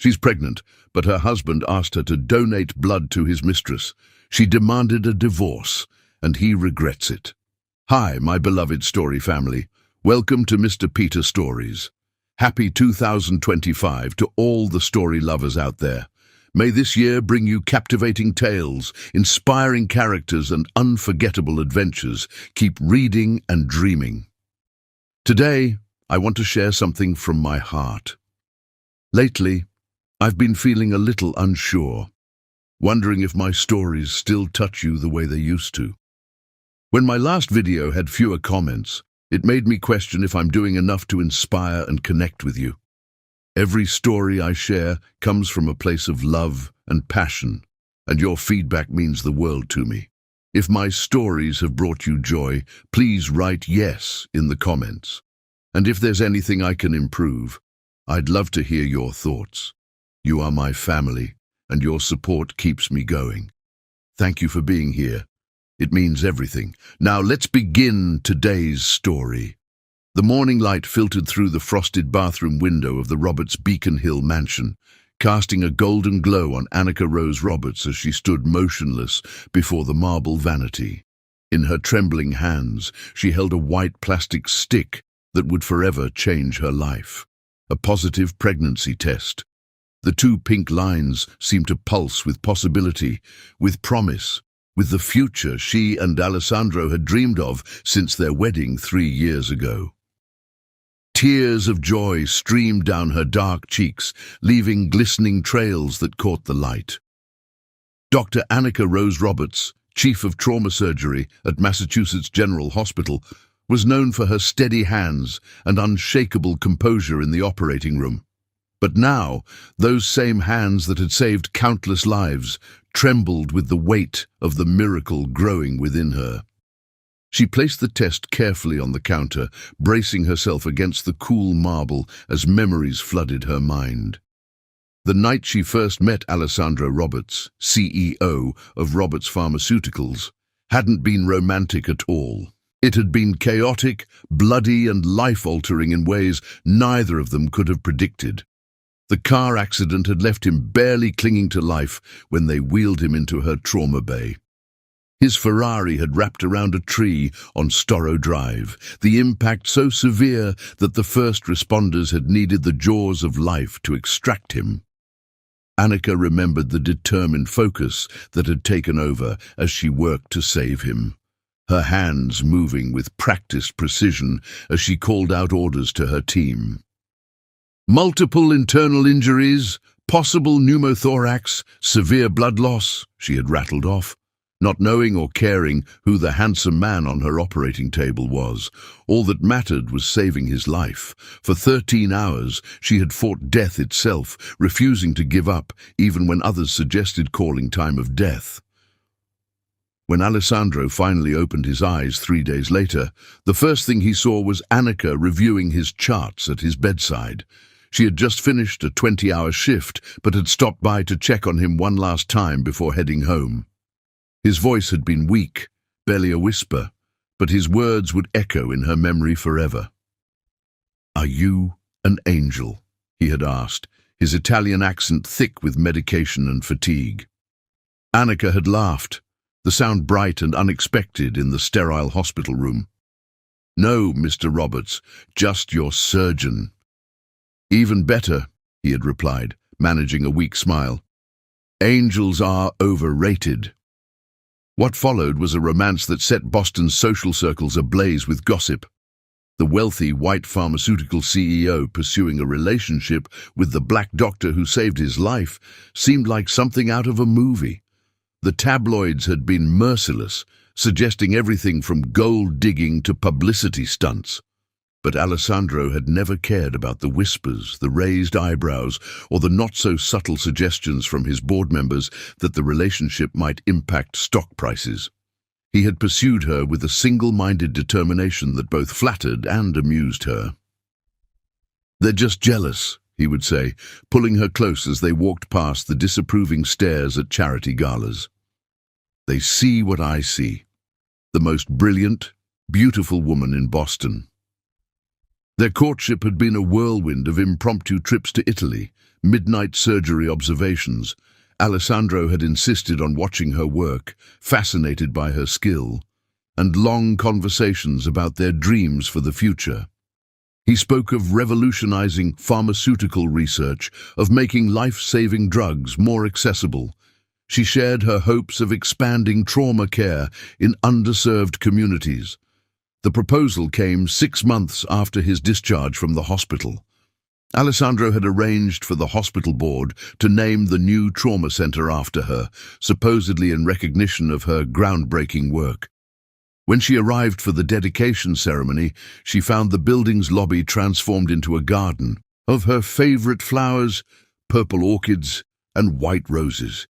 She's pregnant, but her husband asked her to donate blood to his mistress. She demanded a divorce, and he regrets it. Hi, my beloved story family. Welcome to Mr. Peter Stories. Happy 2025 to all the story lovers out there. May this year bring you captivating tales, inspiring characters, and unforgettable adventures. Keep reading and dreaming. Today, I want to share something from my heart. Lately, I've been feeling a little unsure, wondering if my stories still touch you the way they used to. When my last video had fewer comments, it made me question if I'm doing enough to inspire and connect with you. Every story I share comes from a place of love and passion, and your feedback means the world to me. If my stories have brought you joy, please write yes in the comments. And if there's anything I can improve, I'd love to hear your thoughts. You are my family, and your support keeps me going. Thank you for being here. It means everything. Now let's begin today's story. The morning light filtered through the frosted bathroom window of the Roberts Beacon Hill mansion, casting a golden glow on Annika Rose Roberts as she stood motionless before the marble vanity. In her trembling hands, she held a white plastic stick that would forever change her life. A positive pregnancy test. The two pink lines seemed to pulse with possibility, with promise, with the future she and Alessandro had dreamed of since their wedding 3 years ago. Tears of joy streamed down her dark cheeks, leaving glistening trails that caught the light. Dr. Annika Rose Roberts, Chief of Trauma Surgery at Massachusetts General Hospital, was known for her steady hands and unshakable composure in the operating room. But now, those same hands that had saved countless lives trembled with the weight of the miracle growing within her. She placed the test carefully on the counter, bracing herself against the cool marble as memories flooded her mind. The night she first met Alessandro Roberts, CEO of Roberts Pharmaceuticals, hadn't been romantic at all. It had been chaotic, bloody, and life-altering in ways neither of them could have predicted. The car accident had left him barely clinging to life when they wheeled him into her trauma bay. His Ferrari had wrapped around a tree on Storrow Drive, the impact so severe that the first responders had needed the jaws of life to extract him. Annika remembered the determined focus that had taken over as she worked to save him, her hands moving with practiced precision as she called out orders to her team. Multiple internal injuries, possible pneumothorax, severe blood loss, she had rattled off, not knowing or caring who the handsome man on her operating table was. All that mattered was saving his life. For 13 hours, she had fought death itself, refusing to give up, even when others suggested calling time of death. When Alessandro finally opened his eyes 3 days later, the first thing he saw was Annika reviewing his charts at his bedside. She had just finished a 20-hour shift, but had stopped by to check on him one last time before heading home. His voice had been weak, barely a whisper, but his words would echo in her memory forever. "Are you an angel?" he had asked, his Italian accent thick with medication and fatigue. Annika had laughed, the sound bright and unexpected in the sterile hospital room. "No, Mr. Roberts, just your surgeon." "Even better," he had replied, managing a weak smile. "Angels are overrated." What followed was a romance that set Boston's social circles ablaze with gossip. The wealthy white pharmaceutical CEO pursuing a relationship with the black doctor who saved his life seemed like something out of a movie. The tabloids had been merciless, suggesting everything from gold digging to publicity stunts. But Alessandro had never cared about the whispers, the raised eyebrows, or the not-so-subtle suggestions from his board members that the relationship might impact stock prices. He had pursued her with a single-minded determination that both flattered and amused her. "They're just jealous," he would say, pulling her close as they walked past the disapproving stares at charity galas. "They see what I see. The most brilliant, beautiful woman in Boston." Their courtship had been a whirlwind of impromptu trips to Italy, midnight surgery observations. Alessandro had insisted on watching her work, fascinated by her skill, and long conversations about their dreams for the future. He spoke of revolutionizing pharmaceutical research, of making life-saving drugs more accessible. She shared her hopes of expanding trauma care in underserved communities. The proposal came 6 months after his discharge from the hospital. Alessandro had arranged for the hospital board to name the new trauma center after her, supposedly in recognition of her groundbreaking work. When she arrived for the dedication ceremony, she found the building's lobby transformed into a garden of her favorite flowers, purple orchids and white roses.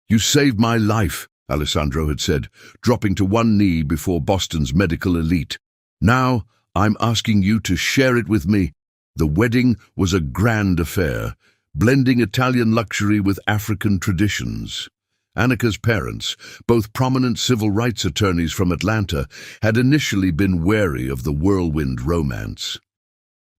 "You saved my life," Alessandro had said, dropping to one knee before Boston's medical elite. "Now I'm asking you to share it with me." The wedding was a grand affair, blending Italian luxury with African traditions. Annika's parents, both prominent civil rights attorneys from Atlanta, had initially been wary of the whirlwind romance.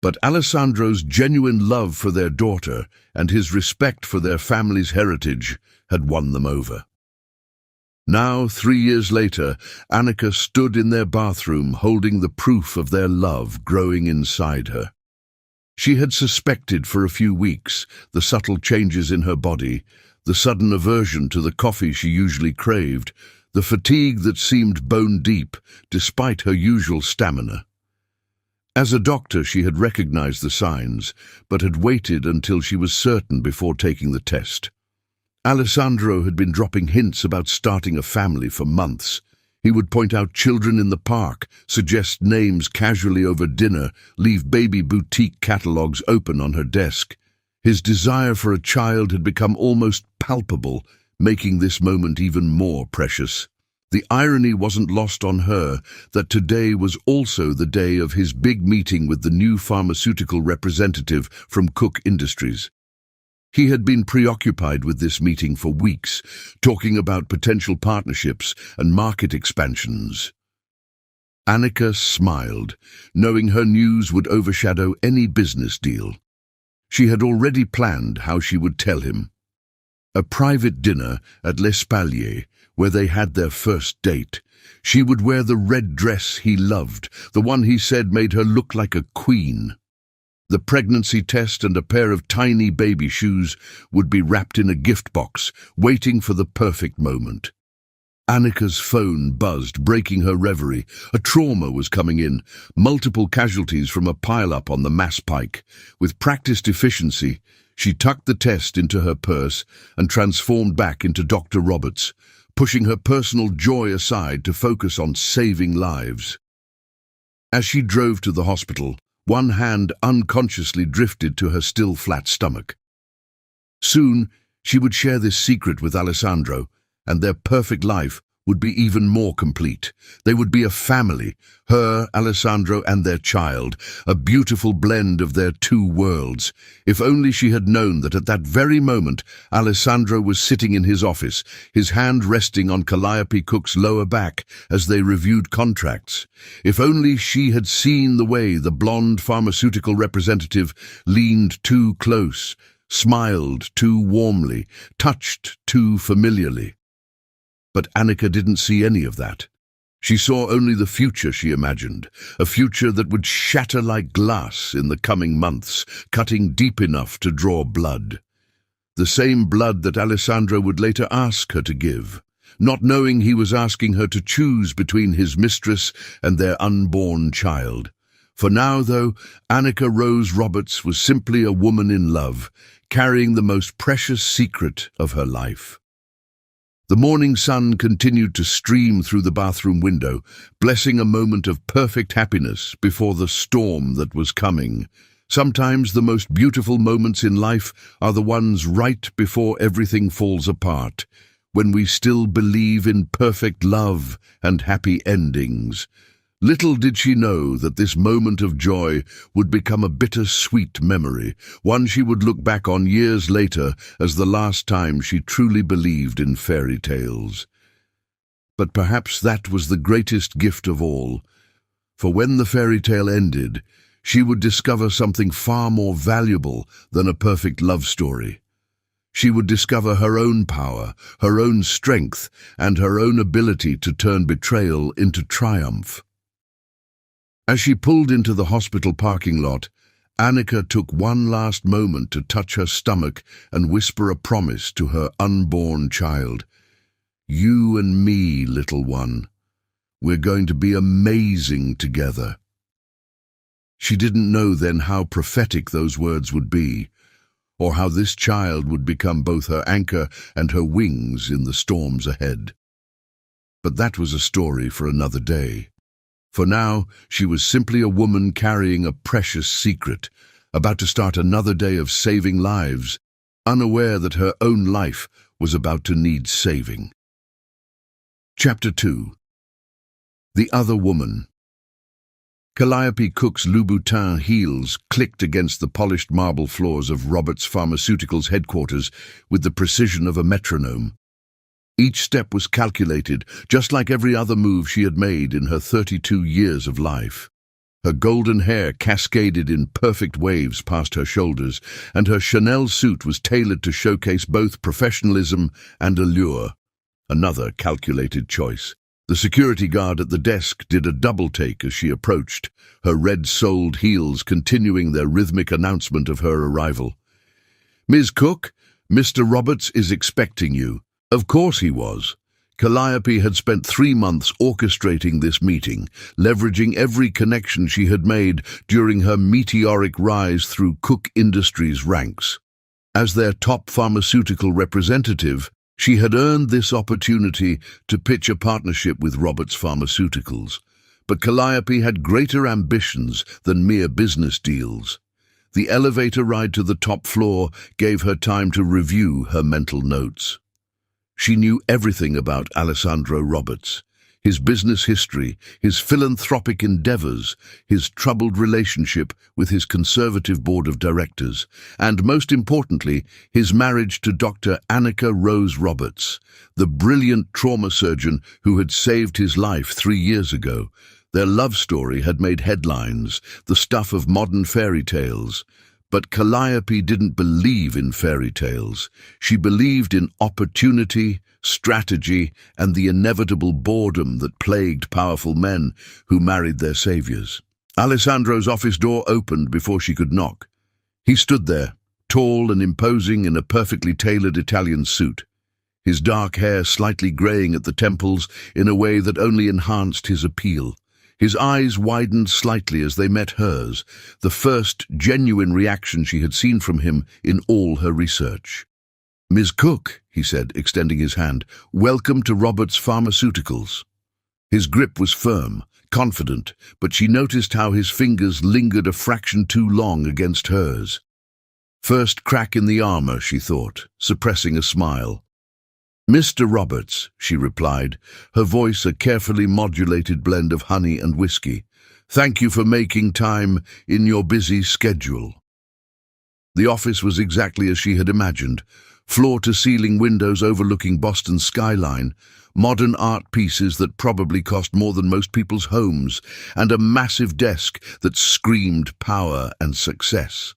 But Alessandro's genuine love for their daughter and his respect for their family's heritage had won them over. Now, 3 years later, Annika stood in their bathroom holding the proof of their love growing inside her. She had suspected for a few weeks the subtle changes in her body, the sudden aversion to the coffee she usually craved, the fatigue that seemed bone-deep despite her usual stamina. As a doctor, she had recognized the signs, but had waited until she was certain before taking the test. Alessandro had been dropping hints about starting a family for months. He would point out children in the park, suggest names casually over dinner, leave baby boutique catalogues open on her desk. His desire for a child had become almost palpable, making this moment even more precious. The irony wasn't lost on her that today was also the day of his big meeting with the new pharmaceutical representative from Cook Industries. He had been preoccupied with this meeting for weeks, talking about potential partnerships and market expansions. Annika smiled, knowing her news would overshadow any business deal. She had already planned how she would tell him. A private dinner at L'Espalier, where they had their first date. She would wear the red dress he loved, the one he said made her look like a queen. The pregnancy test and a pair of tiny baby shoes would be wrapped in a gift box, waiting for the perfect moment. Annika's phone buzzed, breaking her reverie. A trauma was coming in, multiple casualties from a pile-up on the Mass Pike. With practiced efficiency, she tucked the test into her purse and transformed back into Dr. Roberts, pushing her personal joy aside to focus on saving lives. As she drove to the hospital, one hand unconsciously drifted to her still flat stomach. Soon, she would share this secret with Alessandro, and their perfect life would be even more complete. They would be a family, her, Alessandro, and their child, a beautiful blend of their two worlds. If only she had known that at that very moment, Alessandro was sitting in his office, his hand resting on Calliope Cook's lower back as they reviewed contracts. If only she had seen the way the blonde pharmaceutical representative leaned too close, smiled too warmly, touched too familiarly. But Annika didn't see any of that. She saw only the future she imagined, a future that would shatter like glass in the coming months, cutting deep enough to draw blood. The same blood that Alessandro would later ask her to give, not knowing he was asking her to choose between his mistress and their unborn child. For now, though, Annika Rose Roberts was simply a woman in love, carrying the most precious secret of her life. The morning sun continued to stream through the bathroom window, blessing a moment of perfect happiness before the storm that was coming. Sometimes the most beautiful moments in life are the ones right before everything falls apart, when we still believe in perfect love and happy endings. Little did she know that this moment of joy would become a bittersweet memory, one she would look back on years later as the last time she truly believed in fairy tales. But perhaps that was the greatest gift of all, for when the fairy tale ended, She would discover something far more valuable than a perfect love story. She would discover her own power, her own strength, and her own ability to turn betrayal into triumph. As she pulled into the hospital parking lot, Annika took one last moment to touch her stomach and whisper a promise to her unborn child. "You and me, little one. We're going to be amazing together." She didn't know then how prophetic those words would be, or how this child would become both her anchor and her wings in the storms ahead. But that was a story for another day. For now, she was simply a woman carrying a precious secret, about to start another day of saving lives, unaware that her own life was about to need saving. Chapter 2. The Other Woman. Calliope Cook's Louboutin heels clicked against the polished marble floors of Roberts Pharmaceuticals headquarters with the precision of a metronome. Each step was calculated, just like every other move she had made in her 32 years of life. Her golden hair cascaded in perfect waves past her shoulders, and her Chanel suit was tailored to showcase both professionalism and allure. Another calculated choice. The security guard at the desk did a double-take as she approached, her red-soled heels continuing their rhythmic announcement of her arrival. "Ms. Cook, Mr. Roberts is expecting you." Of course he was. Calliope had spent 3 months orchestrating this meeting, leveraging every connection she had made during her meteoric rise through Cook Industries' ranks. As their top pharmaceutical representative, she had earned this opportunity to pitch a partnership with Roberts Pharmaceuticals. But Calliope had greater ambitions than mere business deals. The elevator ride to the top floor gave her time to review her mental notes. She knew everything about Alessandro Roberts, his business history, his philanthropic endeavors, his troubled relationship with his conservative board of directors, and most importantly, his marriage to Dr. Annika Rose Roberts, the brilliant trauma surgeon who had saved his life 3 years ago. Their love story had made headlines, the stuff of modern fairy tales. But Calliope didn't believe in fairy tales. She believed in opportunity, strategy, and the inevitable boredom that plagued powerful men who married their saviors. Alessandro's office door opened before she could knock. He stood there, tall and imposing in a perfectly tailored Italian suit, his dark hair slightly graying at the temples in a way that only enhanced his appeal. His eyes widened slightly as they met hers, the first genuine reaction she had seen from him in all her research. "Ms. Cook," he said, extending his hand, "welcome to Roberts Pharmaceuticals." His grip was firm, confident, but she noticed how his fingers lingered a fraction too long against hers. First crack in the armor, she thought, suppressing a smile. "Mr. Roberts," she replied, her voice a carefully modulated blend of honey and whiskey. "Thank you for making time in your busy schedule." The office was exactly as she had imagined. Floor-to-ceiling windows overlooking Boston's skyline, modern art pieces that probably cost more than most people's homes, and a massive desk that screamed power and success.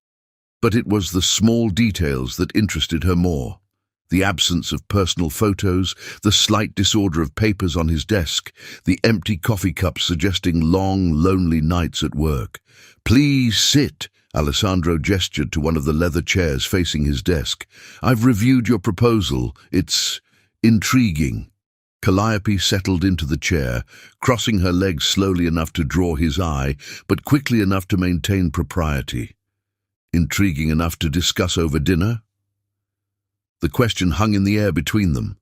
But it was the small details that interested her more. The absence of personal photos, the slight disorder of papers on his desk, the empty coffee cups suggesting long, lonely nights at work. "Please sit," Alessandro gestured to one of the leather chairs facing his desk. "I've reviewed your proposal. It's intriguing." Calliope settled into the chair, crossing her legs slowly enough to draw his eye, but quickly enough to maintain propriety. "Intriguing enough to discuss over dinner?" The question hung in the air between them.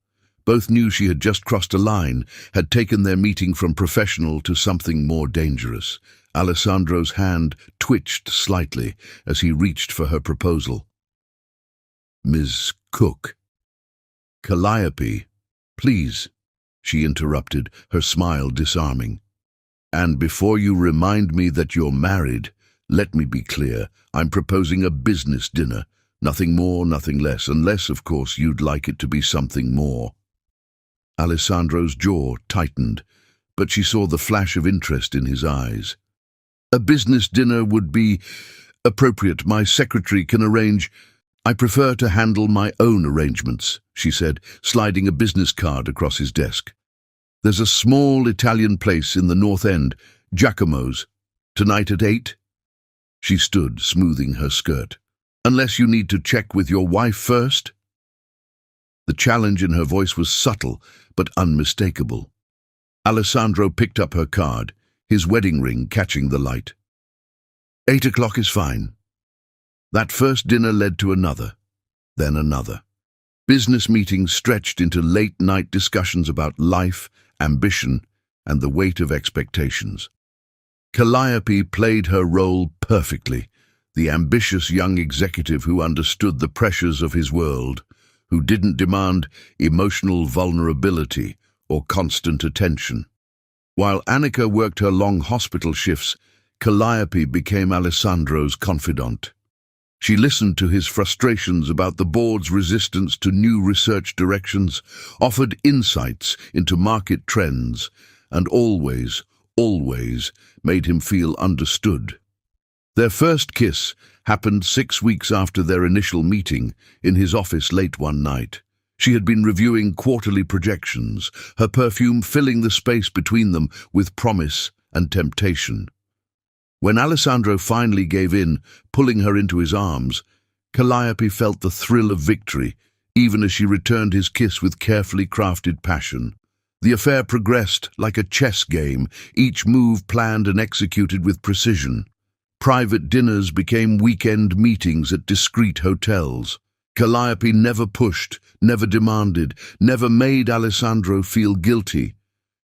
Both knew she had just crossed a line, had taken their meeting from professional to something more dangerous. Alessandro's hand twitched slightly as he reached for her proposal. "Ms. Cook." "Calliope, please," she interrupted, her smile disarming. "And before you remind me that you're married, let me be clear, I'm proposing a business dinner. Nothing more, nothing less, unless, of course, you'd like it to be something more." Alessandro's jaw tightened, but she saw the flash of interest in his eyes. A business dinner would be appropriate. My secretary can arrange. I prefer to handle my own arrangements, she said, sliding a business card across his desk. There's a small Italian place in the North End, Giacomo's. Tonight at 8? She stood, smoothing her skirt. Unless you need to check with your wife first? The challenge in her voice was subtle, but unmistakable. Alessandro picked up her card, his wedding ring catching the light. 8 o'clock is fine. That first dinner led to another, then another. Business meetings stretched into late-night discussions about life, ambition, and the weight of expectations. Calliope played her role perfectly, the ambitious young executive who understood the pressures of his world, who didn't demand emotional vulnerability or constant attention. While Annika worked her long hospital shifts, Calliope became Alessandro's confidant. She listened to his frustrations about the board's resistance to new research directions, offered insights into market trends, and always made him understood. Understood. Their first kiss happened 6 weeks after their initial meeting in his office late one night. She had been reviewing quarterly projections, her perfume filling the space between them with promise and temptation. When Alessandro finally gave in, pulling her into his arms, Calliope felt the thrill of victory, even as she returned his kiss with carefully crafted passion. The affair progressed like a chess game, each move planned and executed with precision. Private dinners became weekend meetings at discreet hotels. Calliope never pushed, never demanded, never made Alessandro feel guilty.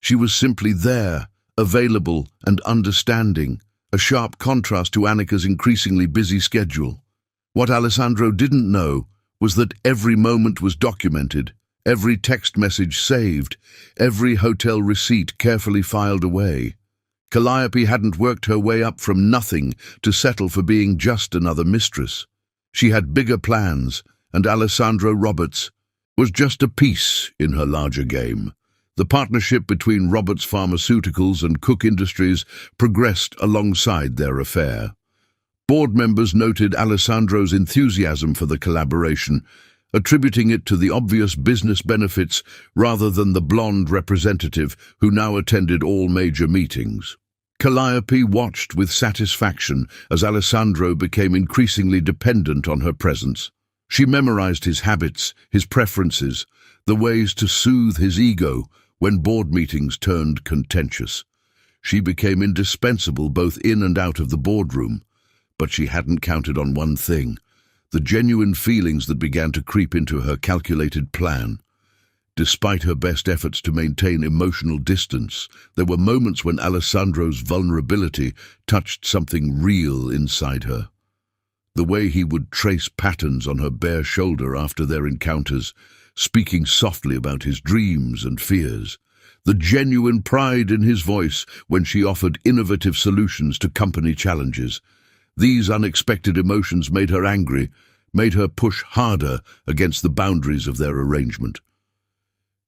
She was simply there, available and understanding, a sharp contrast to Annika's increasingly busy schedule. What Alessandro didn't know was that every moment was documented, every text message saved, every hotel receipt carefully filed away. Calliope hadn't worked her way up from nothing to settle for being just another mistress. She had bigger plans, and Alessandro Roberts was just a piece in her larger game. The partnership between Roberts Pharmaceuticals and Cook Industries progressed alongside their affair. Board members noted Alessandro's enthusiasm for the collaboration, attributing it to the obvious business benefits rather than the blonde representative who now attended all major meetings. Calliope watched with satisfaction as Alessandro became increasingly dependent on her presence. She memorized his habits, his preferences, the ways to soothe his ego when board meetings turned contentious. She became indispensable both in and out of the boardroom, but she hadn't counted on one thing: the genuine feelings that began to creep into her calculated plan. Despite her best efforts to maintain emotional distance, there were moments when Alessandro's vulnerability touched something real inside her. The way he would trace patterns on her bare shoulder after their encounters, speaking softly about his dreams and fears. The genuine pride in his voice when she offered innovative solutions to company challenges. These unexpected emotions made her angry, made her push harder against the boundaries of their arrangement.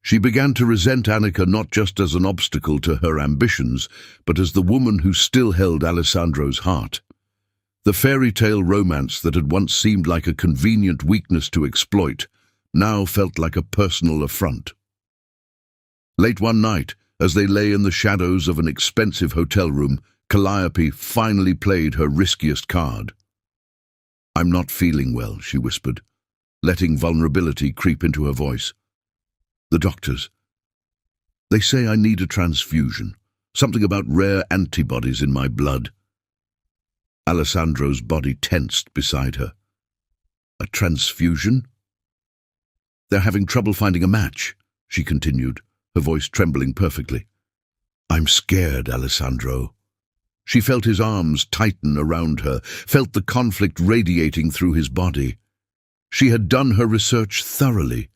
She began to resent Annika not just as an obstacle to her ambitions, but as the woman who still held Alessandro's heart. The fairy tale romance that had once seemed like a convenient weakness to exploit now felt like a personal affront. Late one night, as they lay in the shadows of an expensive hotel room, Calliope finally played her riskiest card. "I'm not feeling well," she whispered, letting vulnerability creep into her voice. "The doctors. They say I need a transfusion, something about rare antibodies in my blood." Alessandro's body tensed beside her. "A transfusion?" "They're having trouble finding a match," she continued, her voice trembling perfectly. "I'm scared, Alessandro." She felt his arms tighten around her, felt the conflict radiating through his body. She had done her research thoroughly.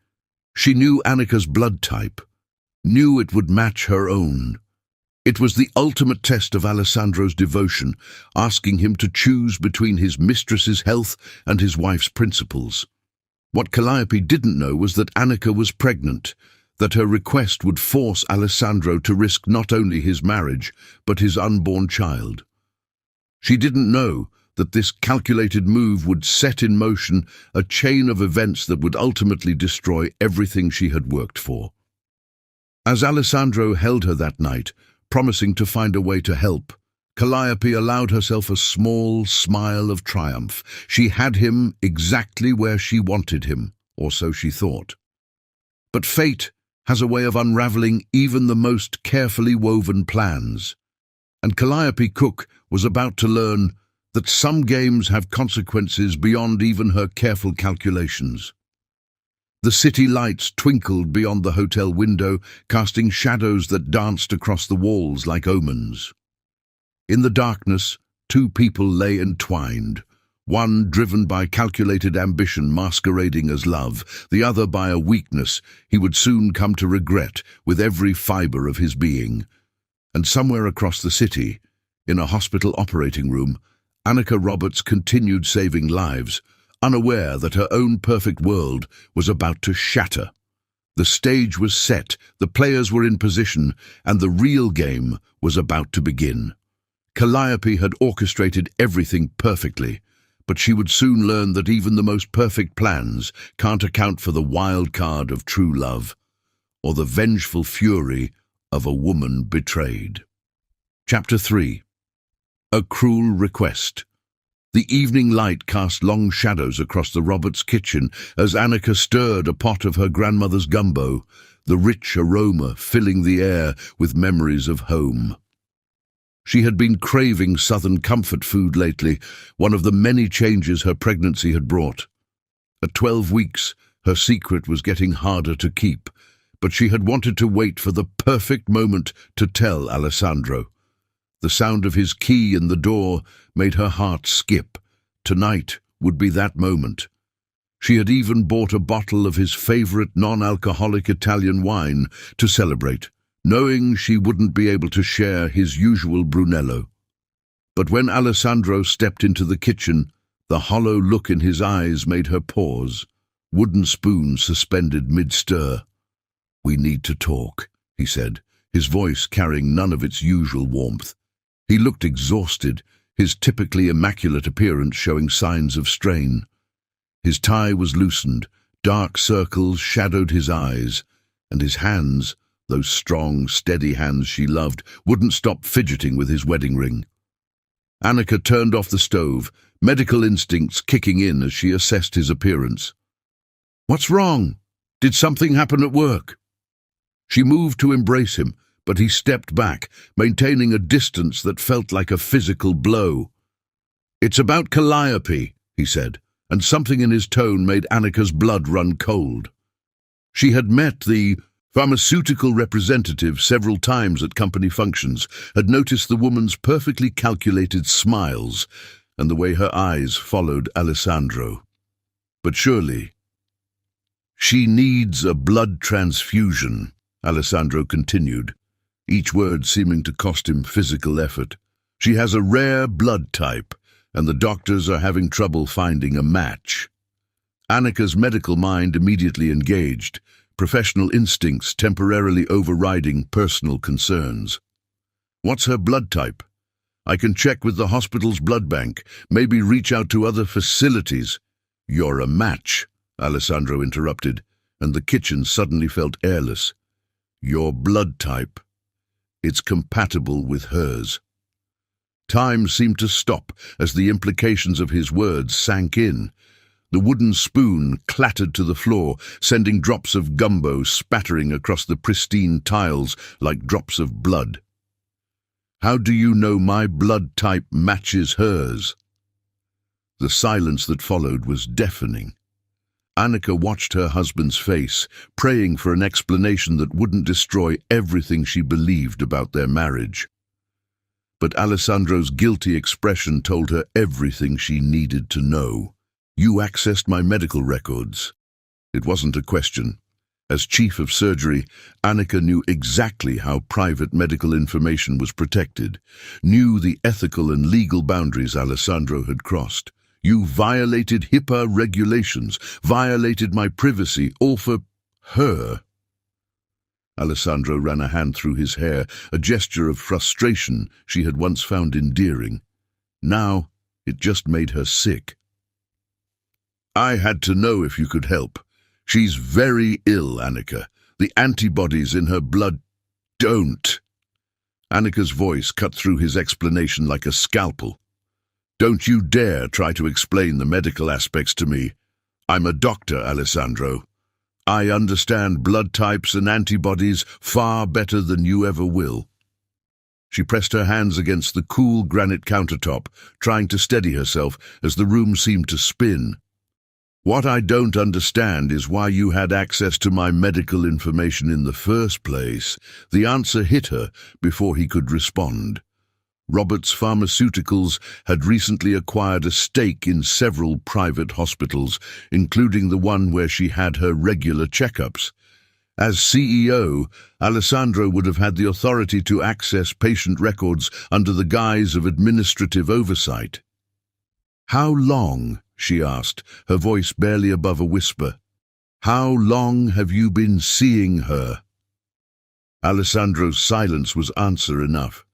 She knew Annika's blood type, knew it would match her own. It was the ultimate test of Alessandro's devotion, asking him to choose between his mistress's health and his wife's principles. What Calliope didn't know was that Annika was pregnant, that her request would force Alessandro to risk not only his marriage, but his unborn child. She didn't know that this calculated move would set in motion a chain of events that would ultimately destroy everything she had worked for. As Alessandro held her that night, promising to find a way to help, Calliope allowed herself a small smile of triumph. She had him exactly where she wanted him, or so she thought. But fate has a way of unraveling even the most carefully woven plans, and Calliope Cook was about to learn that some games have consequences beyond even her careful calculations. The city lights twinkled beyond the hotel window, casting shadows that danced across the walls like omens. In the darkness, two people lay entwined, one driven by calculated ambition masquerading as love, the other by a weakness he would soon come to regret with every fibre of his being. And somewhere across the city, in a hospital operating room, Annika Roberts continued saving lives, unaware that her own perfect world was about to shatter. The stage was set, the players were in position, and the real game was about to begin. Calliope had orchestrated everything perfectly, but she would soon learn that even the most perfect plans can't account for the wild card of true love, or the vengeful fury of a woman betrayed. Chapter 3. A Cruel Request. The evening light cast long shadows across the Roberts' kitchen as Annika stirred a pot of her grandmother's gumbo, the rich aroma filling the air with memories of home. She had been craving southern comfort food lately, one of the many changes her pregnancy had brought. At 12 weeks, her secret was getting harder to keep, but she had wanted to wait for the perfect moment to tell Alessandro. The sound of his key in the door made her heart skip. Tonight would be that moment. She had even bought a bottle of his favorite non-alcoholic Italian wine to celebrate, knowing she wouldn't be able to share his usual Brunello. But when Alessandro stepped into the kitchen, the hollow look in his eyes made her pause, wooden spoon suspended mid-stir. "We need to talk," he said, his voice carrying none of its usual warmth. He looked exhausted, his typically immaculate appearance showing signs of strain. His tie was loosened, dark circles shadowed his eyes, and his hands, those strong, steady hands she loved, wouldn't stop fidgeting with his wedding ring. Annika turned off the stove, medical instincts kicking in as she assessed his appearance. "What's wrong? Did something happen at work?" She moved to embrace him, but he stepped back, maintaining a distance that felt like a physical blow. "It's about Calliope," he said, and something in his tone made Annika's blood run cold. She had met the pharmaceutical representative several times at company functions, had noticed the woman's perfectly calculated smiles and the way her eyes followed Alessandro. But surely, "She needs a blood transfusion," Alessandro continued, each word seeming to cost him physical effort. "She has a rare blood type, and the doctors are having trouble finding a match." Annika's medical mind immediately engaged, professional instincts temporarily overriding personal concerns. "What's her blood type? I can check with the hospital's blood bank, maybe reach out to other facilities." "You're a match," Alessandro interrupted, and the kitchen suddenly felt airless. "Your blood type. It's compatible with hers." Time seemed to stop as the implications of his words sank in. The wooden spoon clattered to the floor, sending drops of gumbo spattering across the pristine tiles like drops of blood. "How do you know my blood type matches hers?" The silence that followed was deafening. Annika watched her husband's face, praying for an explanation that wouldn't destroy everything she believed about their marriage. But Alessandro's guilty expression told her everything she needed to know. "You accessed my medical records." It wasn't a question. As chief of surgery, Annika knew exactly how private medical information was protected, knew the ethical and legal boundaries Alessandro had crossed. "You violated HIPAA regulations, violated my privacy, all for her." Alessandro ran a hand through his hair, a gesture of frustration she had once found endearing. Now, it just made her sick. I had to know if you could help. She's very ill, Annika. The antibodies in her blood don't. Annika's voice cut through his explanation like a scalpel. Don't you dare try to explain the medical aspects to me. I'm a doctor, Alessandro. I understand blood types and antibodies far better than you ever will. She pressed her hands against the cool granite countertop, trying to steady herself as the room seemed to spin. What I don't understand is why you had access to my medical information in the first place. The answer hit her before he could respond. Roberts Pharmaceuticals had recently acquired a stake in several private hospitals, including the one where she had her regular checkups. As CEO, Alessandro would have had the authority to access patient records under the guise of administrative oversight. How long? She asked, her voice barely above a whisper. How long have you been seeing her? Alessandro's silence was answer enough.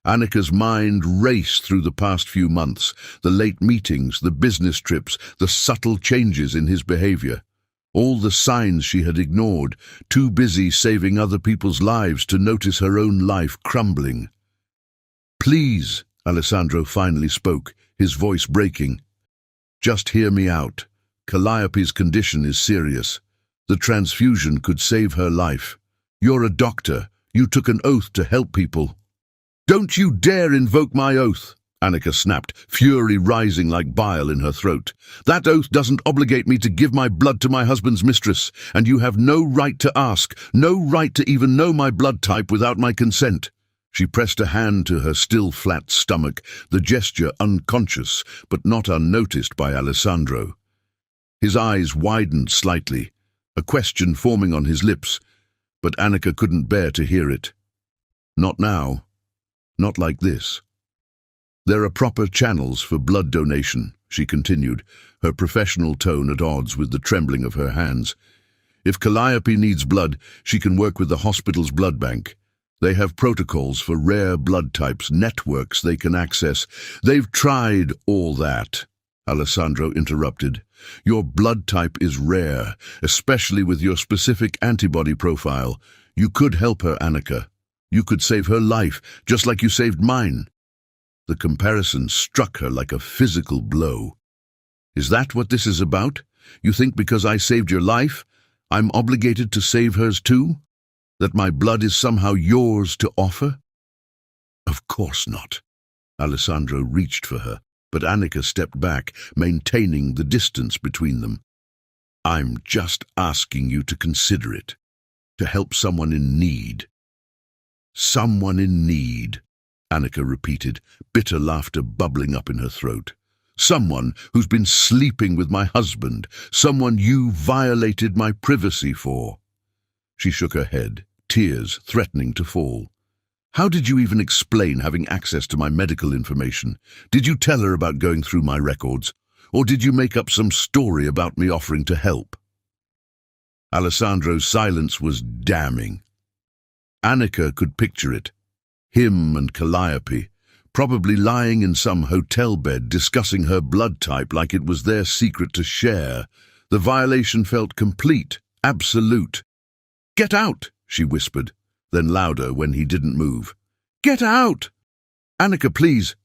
Annika's mind raced through the past few months, the late meetings, the business trips, the subtle changes in his behavior. All the signs she had ignored, too busy saving other people's lives to notice her own life crumbling. Please, Alessandro finally spoke, his voice breaking. Just hear me out. Calliope's condition is serious. The transfusion could save her life. You're a doctor. You took an oath to help people. Don't you dare invoke my oath, Annika snapped, fury rising like bile in her throat. That oath doesn't obligate me to give my blood to my husband's mistress, and you have no right to ask, no right to even know my blood type without my consent. She pressed a hand to her still flat stomach, the gesture unconscious but not unnoticed by Alessandro. His eyes widened slightly, a question forming on his lips, but Annika couldn't bear to hear it. Not now. Not like this. There are proper channels for blood donation, she continued, her professional tone at odds with the trembling of her hands. If Calliope needs blood, she can work with the hospital's blood bank. They have protocols for rare blood types, networks they can access. They've tried all that, Alessandro interrupted. Your blood type is rare, especially with your specific antibody profile. You could help her, Annika. You could save her life, just like you saved mine. The comparison struck her like a physical blow. Is that what this is about? You think because I saved your life, I'm obligated to save hers too? That my blood is somehow yours to offer? Of course not. Alessandro reached for her, but Annika stepped back, maintaining the distance between them. I'm just asking you to consider it, to help someone in need. Someone in need, Annika repeated, bitter laughter bubbling up in her throat. Someone who's been sleeping with my husband, someone you violated my privacy for. She shook her head, tears threatening to fall. How did you even explain having access to my medical information? Did you tell her about going through my records? Or did you make up some story about me offering to help? Alessandro's silence was damning. Annika could picture it. Him and Calliope, probably lying in some hotel bed discussing her blood type like it was their secret to share. The violation felt complete, absolute. Get out, she whispered, then louder when he didn't move. Get out! Annika, please.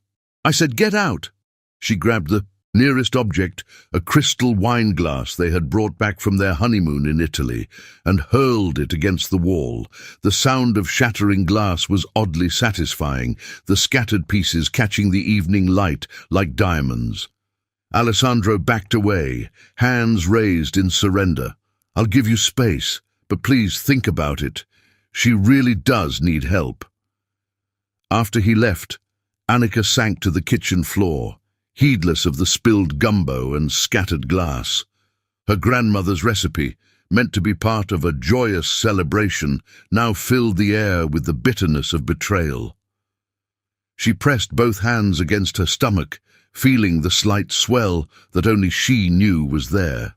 I said get out. She grabbed the nearest object, a crystal wine glass they had brought back from their honeymoon in Italy, and hurled it against the wall. The sound of shattering glass was oddly satisfying, the scattered pieces catching the evening light like diamonds. Alessandro backed away, hands raised in surrender. I'll give you space, but please think about it. She really does need help. After he left, Annika sank to the kitchen floor, heedless of the spilled gumbo and scattered glass. Her grandmother's recipe, meant to be part of a joyous celebration, now filled the air with the bitterness of betrayal. She pressed both hands against her stomach, feeling the slight swell that only she knew was there.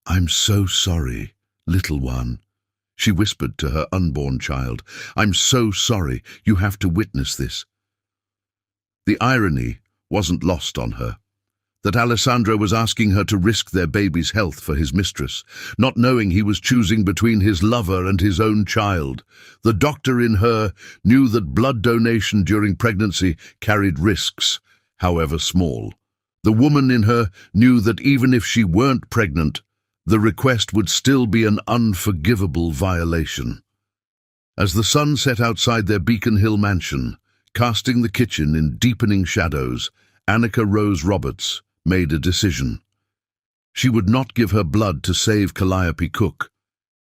I'm so sorry, little one, she whispered to her unborn child. I'm so sorry you have to witness this. The irony wasn't lost on her, that Alessandro was asking her to risk their baby's health for his mistress, not knowing he was choosing between his lover and his own child. The doctor in her knew that blood donation during pregnancy carried risks, however small. The woman in her knew that even if she weren't pregnant, the request would still be an unforgivable violation. As the sun set outside their Beacon Hill mansion, casting the kitchen in deepening shadows, Annika Rose Roberts made a decision. She would not give her blood to save Calliope Cook.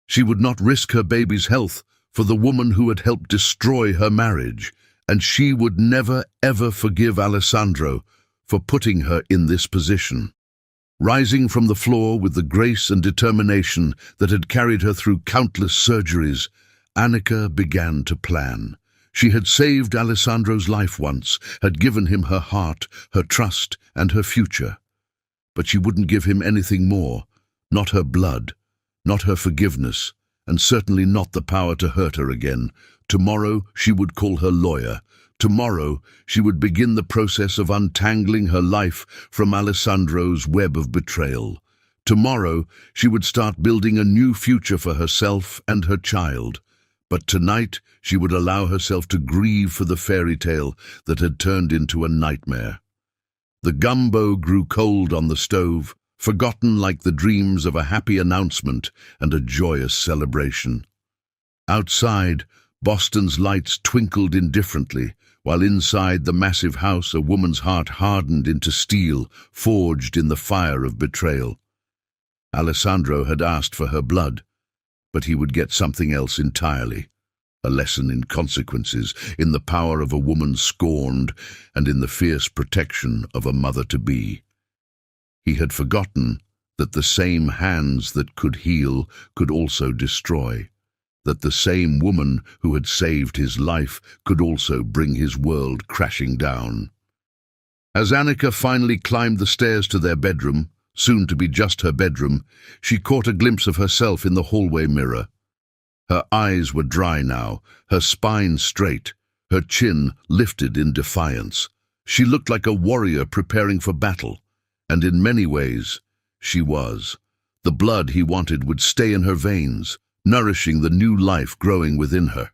She would not risk her baby's health for the woman who had helped destroy her marriage, and she would never ever forgive Alessandro for putting her in this position. Rising from the floor with the grace and determination that had carried her through countless surgeries, Annika began to plan. She had saved Alessandro's life once, had given him her heart, her trust, and her future. But she wouldn't give him anything more, not her blood, not her forgiveness, and certainly not the power to hurt her again. Tomorrow she would call her lawyer. Tomorrow she would begin the process of untangling her life from Alessandro's web of betrayal. Tomorrow she would start building a new future for herself and her child. But tonight she would allow herself to grieve for the fairy tale that had turned into a nightmare. The gumbo grew cold on the stove, forgotten like the dreams of a happy announcement and a joyous celebration. Outside, Boston's lights twinkled indifferently, while inside the massive house a woman's heart hardened into steel, forged in the fire of betrayal. Alessandro had asked for her blood, but he would get something else entirely. A lesson in consequences, in the power of a woman scorned, and in the fierce protection of a mother-to-be. He had forgotten that the same hands that could heal could also destroy, that the same woman who had saved his life could also bring his world crashing down. As Annika finally climbed the stairs to their bedroom, soon to be just her bedroom, she caught a glimpse of herself in the hallway mirror. Her eyes were dry now, her spine straight, her chin lifted in defiance. She looked like a warrior preparing for battle, and in many ways, she was. The blood he wanted would stay in her veins, nourishing the new life growing within her.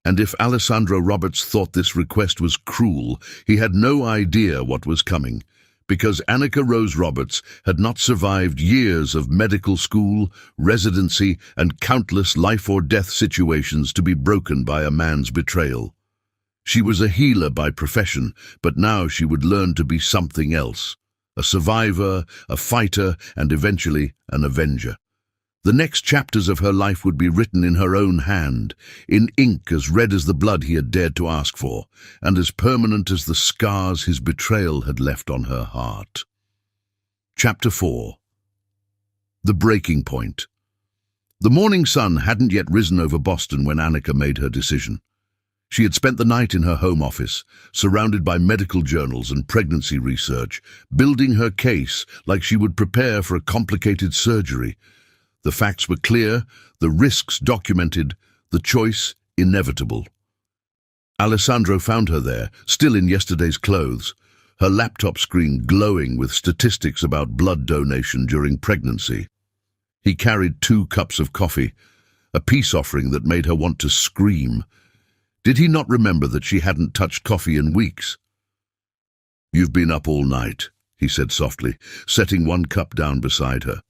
And if Alessandro Roberts thought this request was cruel, he had no idea what was coming, because Annika Rose Roberts had not survived years of medical school, residency, and countless life-or-death situations to be broken by a man's betrayal. She was a healer by profession, but now she would learn to be something else, a survivor, a fighter, and eventually an avenger. The next chapters of her life would be written in her own hand, in ink as red as the blood he had dared to ask for, and as permanent as the scars his betrayal had left on her heart. Chapter 4. The Breaking Point. The morning sun hadn't yet risen over Boston when Annika made her decision. She had spent the night in her home office, surrounded by medical journals and pregnancy research, building her case like she would prepare for a complicated surgery. The facts were clear, the risks documented, the choice inevitable. Alessandro found her there, still in yesterday's clothes, her laptop screen glowing with statistics about blood donation during pregnancy. He carried 2 cups of coffee, a peace offering that made her want to scream. Did he not remember that she hadn't touched coffee in weeks? "You've been up all night," he said softly, setting 1 cup down beside her.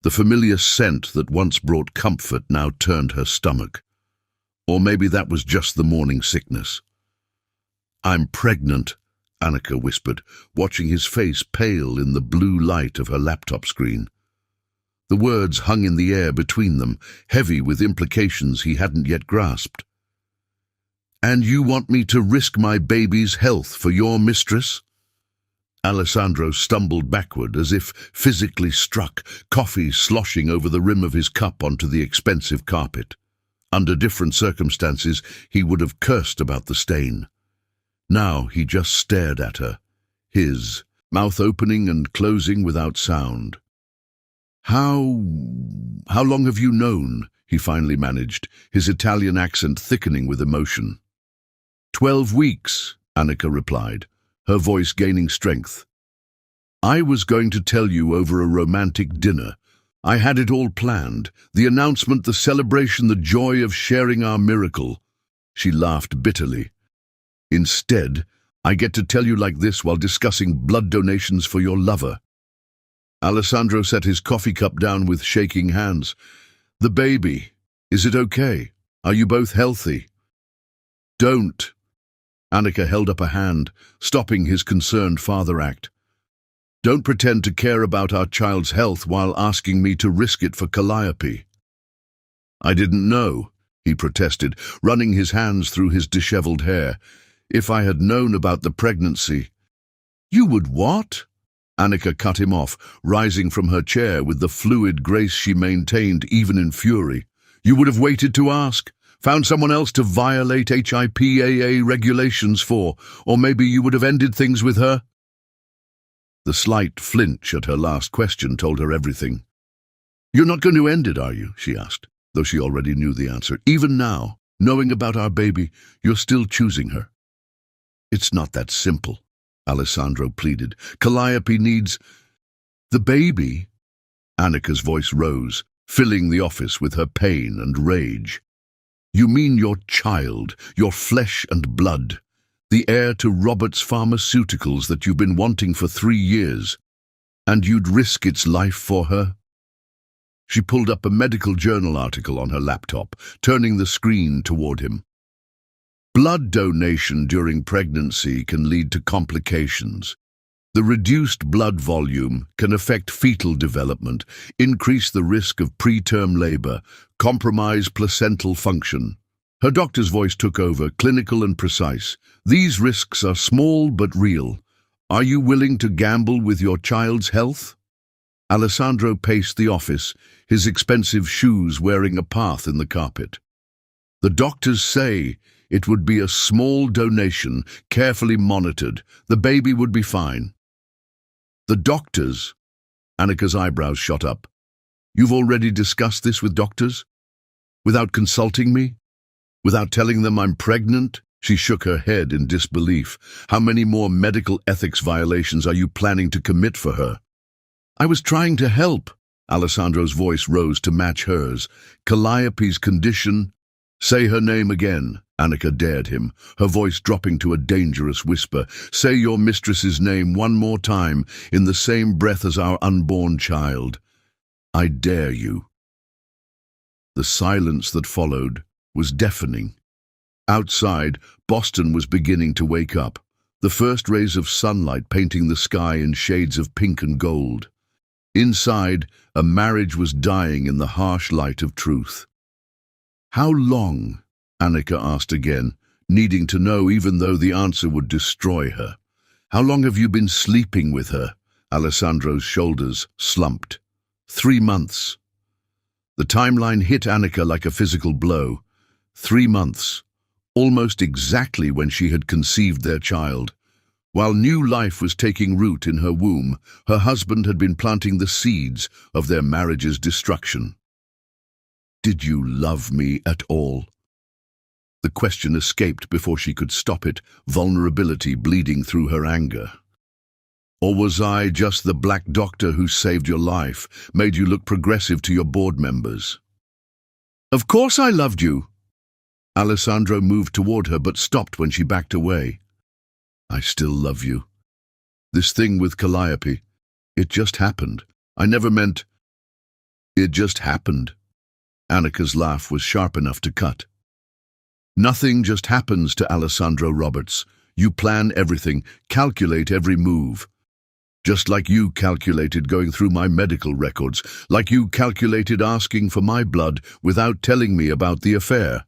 The familiar scent that once brought comfort now turned her stomach. Or maybe that was just the morning sickness. "I'm pregnant," Annika whispered, watching his face pale in the blue light of her laptop screen. The words hung in the air between them, heavy with implications he hadn't yet grasped. "And you want me to risk my baby's health for your mistress?" Alessandro stumbled backward as if physically struck, coffee sloshing over the rim of his cup onto the expensive carpet. Under different circumstances, he would have cursed about the stain. Now he just stared at her, his mouth opening and closing without sound. How long have you known?" he finally managed, his Italian accent thickening with emotion. 12 weeks, Annika replied, her voice gaining strength. I was going to tell you over a romantic dinner. I had it all planned, the announcement, the celebration, the joy of sharing our miracle. She laughed bitterly. Instead, I get to tell you like this while discussing blood donations for your lover. Alessandro set his coffee cup down with shaking hands. The baby, is it okay? Are you both healthy? Don't. Annika held up a hand, stopping his concerned father act. Don't pretend to care about our child's health while asking me to risk it for Calliope. I didn't know, he protested, running his hands through his disheveled hair. If I had known about the pregnancy. You would what? Annika cut him off, rising from her chair with the fluid grace she maintained even in fury. You would have waited to ask, found someone else to violate HIPAA regulations for, or maybe you would have ended things with her? The slight flinch at her last question told her everything. You're not going to end it, are you? She asked, though she already knew the answer. Even now, knowing about our baby, you're still choosing her. It's not that simple, Alessandro pleaded. Calliope needs the baby. Annika's voice rose, filling the office with her pain and rage. You mean your child, your flesh and blood, the heir to Robert's pharmaceuticals that you've been wanting for 3 years, and you'd risk its life for her? She pulled up a medical journal article on her laptop, turning the screen toward him. Blood donation during pregnancy can lead to complications. The reduced blood volume can affect fetal development, increase the risk of preterm labor, compromise placental function. Her doctor's voice took over, clinical and precise. These risks are small but real. Are you willing to gamble with your child's health? Alessandro paced the office, his expensive shoes wearing a path in the carpet. The doctors say it would be a small donation, carefully monitored. The baby would be fine. The doctors? Annika's eyebrows shot up. You've already discussed this with doctors? Without consulting me? Without telling them I'm pregnant? She shook her head in disbelief. How many more medical ethics violations are you planning to commit for her? I was trying to help. Alessandro's voice rose to match hers. Calliope's condition. Say her name again, Annika dared him, her voice dropping to a dangerous whisper. Say your mistress's name one more time, in the same breath as our unborn child. I dare you. The silence that followed was deafening. Outside, Boston was beginning to wake up, the first rays of sunlight painting the sky in shades of pink and gold. Inside, a marriage was dying in the harsh light of truth. How long? Annika asked again, needing to know even though the answer would destroy her. How long have you been sleeping with her? Alessandro's shoulders slumped. 3 months. The timeline hit Annika like a physical blow. 3 months, almost exactly when she had conceived their child. While new life was taking root in her womb, her husband had been planting the seeds of their marriage's destruction. Did you love me at all? The question escaped before she could stop it, vulnerability bleeding through her anger. Or was I just the black doctor who saved your life, made you look progressive to your board members? Of course I loved you. Alessandro moved toward her but stopped when she backed away. I still love you. This thing with Calliope, it just happened. I never meant... It just happened. Annika's laugh was sharp enough to cut. Nothing just happens to Alessandro Roberts. You plan everything, calculate every move. Just like you calculated going through my medical records, like you calculated asking for my blood without telling me about the affair.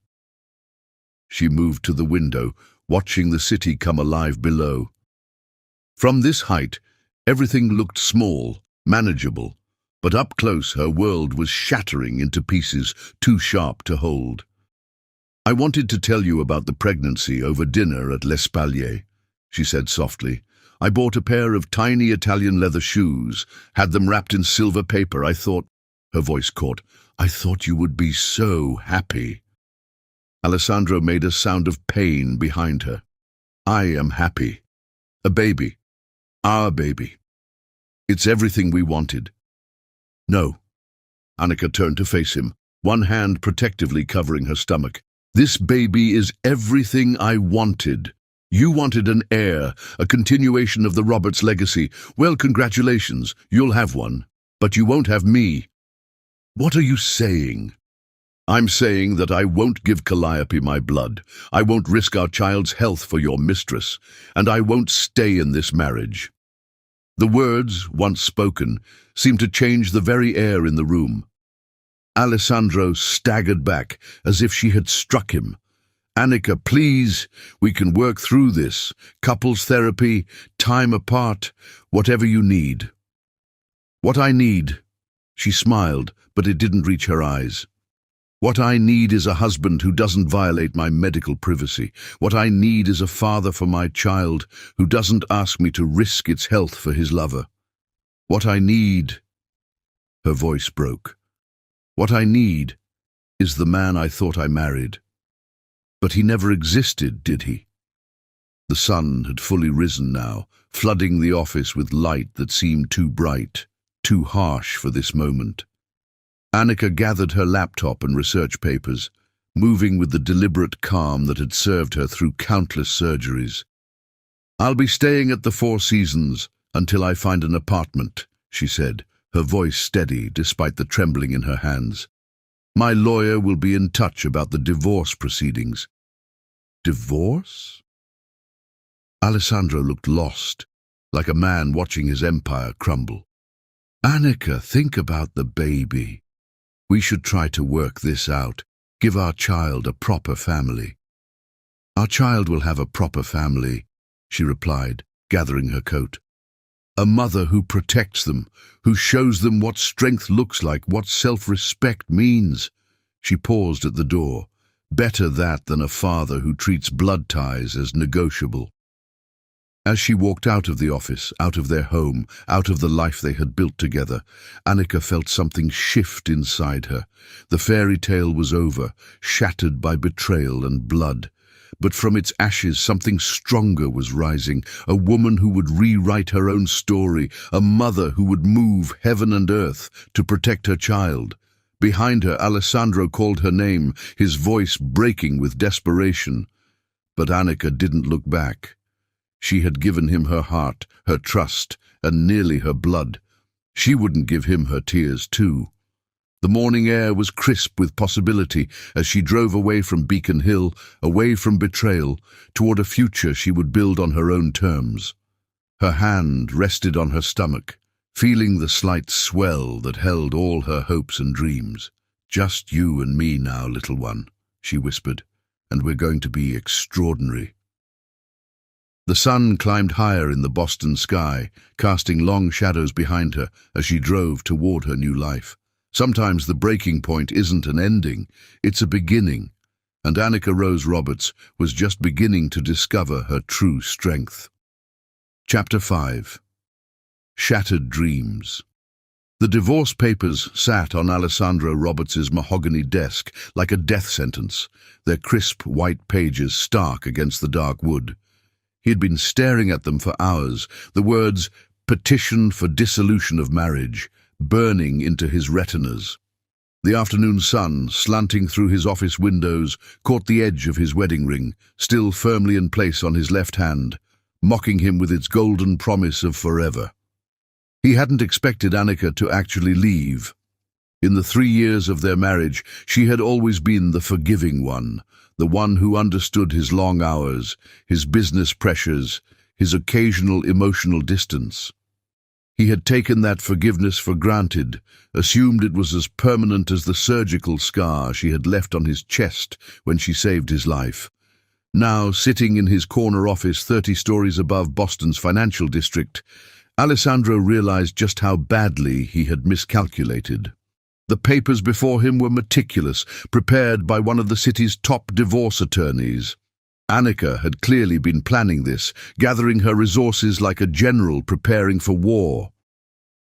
She moved to the window, watching the city come alive below. From this height, everything looked small, manageable, but up close her world was shattering into pieces too sharp to hold. I wanted to tell you about the pregnancy over dinner at L'Espalier, she said softly. I bought a pair of tiny Italian leather shoes, had them wrapped in silver paper. I thought, her voice caught, I thought you would be so happy. Alessandro made a sound of pain behind her. I am happy. A baby. Our baby. It's everything we wanted. No. Annika turned to face him, one hand protectively covering her stomach. This baby is everything I wanted. You wanted an heir, a continuation of the Roberts legacy. Well, congratulations, you'll have one. But you won't have me. What are you saying? I'm saying that I won't give Calliope my blood. I won't risk our child's health for your mistress. And I won't stay in this marriage. The words, once spoken, seemed to change the very air in the room. Alessandro staggered back, as if she had struck him. Annika, please, we can work through this. Couples therapy, time apart, whatever you need. What I need, she smiled, but it didn't reach her eyes. What I need is a husband who doesn't violate my medical privacy. What I need is a father for my child who doesn't ask me to risk its health for his lover. What I need, her voice broke. What I need is the man I thought I married. But he never existed, did he? The sun had fully risen now, flooding the office with light that seemed too bright, too harsh for this moment. Annika gathered her laptop and research papers, moving with the deliberate calm that had served her through countless surgeries. I'll be staying at the Four Seasons until I find an apartment, she said, her voice steady despite the trembling in her hands. My lawyer will be in touch about the divorce proceedings. Divorce? Alessandro looked lost, like a man watching his empire crumble. Annika, think about the baby. We should try to work this out, give our child a proper family. Our child will have a proper family, she replied, gathering her coat. A mother who protects them, who shows them what strength looks like, what self-respect means. She paused at the door. Better that than a father who treats blood ties as negotiable. As she walked out of the office, out of their home, out of the life they had built together, Annika felt something shift inside her. The fairy tale was over, shattered by betrayal and blood. But from its ashes something stronger was rising, a woman who would rewrite her own story, a mother who would move heaven and earth to protect her child. Behind her, Alessandro called her name, his voice breaking with desperation. But Annika didn't look back. She had given him her heart, her trust, and nearly her blood. She wouldn't give him her tears too. The morning air was crisp with possibility as she drove away from Beacon Hill, away from betrayal, toward a future she would build on her own terms. Her hand rested on her stomach, feeling the slight swell that held all her hopes and dreams. Just you and me now, little one, she whispered, and we're going to be extraordinary. The sun climbed higher in the Boston sky, casting long shadows behind her as she drove toward her new life. Sometimes the breaking point isn't an ending, it's a beginning, and Annika Rose Roberts was just beginning to discover her true strength. Chapter 5. Shattered Dreams. The divorce papers sat on Alessandro Roberts's mahogany desk like a death sentence, their crisp white pages stark against the dark wood. He had been staring at them for hours, the words, "petition for dissolution of marriage," burning into his retinas. The afternoon sun, slanting through his office windows, caught the edge of his wedding ring, still firmly in place on his left hand, mocking him with its golden promise of forever. He hadn't expected Annika to actually leave. In the 3 years of their marriage, she had always been the forgiving one, the one who understood his long hours, his business pressures, his occasional emotional distance. He had taken that forgiveness for granted, assumed it was as permanent as the surgical scar she had left on his chest when she saved his life. Now, sitting in his corner office 30 stories above Boston's financial district, Alessandro realized just how badly he had miscalculated. The papers before him were meticulous, prepared by one of the city's top divorce attorneys. Annika had clearly been planning this, gathering her resources like a general preparing for war.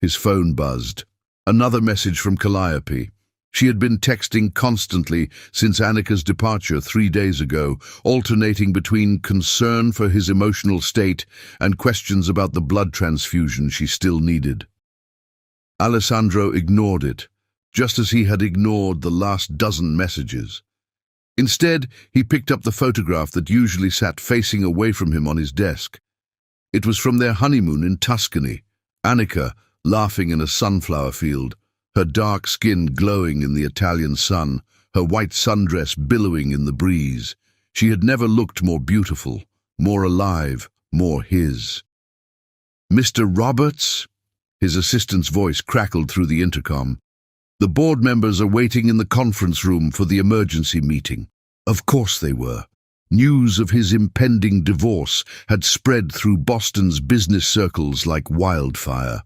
His phone buzzed. Another message from Calliope. She had been texting constantly since Annika's departure 3 days ago, alternating between concern for his emotional state and questions about the blood transfusion she still needed. Alessandro ignored it, just as he had ignored the last dozen messages. Instead, he picked up the photograph that usually sat facing away from him on his desk. It was from their honeymoon in Tuscany, Annika laughing in a sunflower field, her dark skin glowing in the Italian sun, her white sundress billowing in the breeze. She had never looked more beautiful, more alive, more his. "Mr. Roberts?" His assistant's voice crackled through the intercom. "The board members are waiting in the conference room for the emergency meeting." Of course they were. News of his impending divorce had spread through Boston's business circles like wildfire.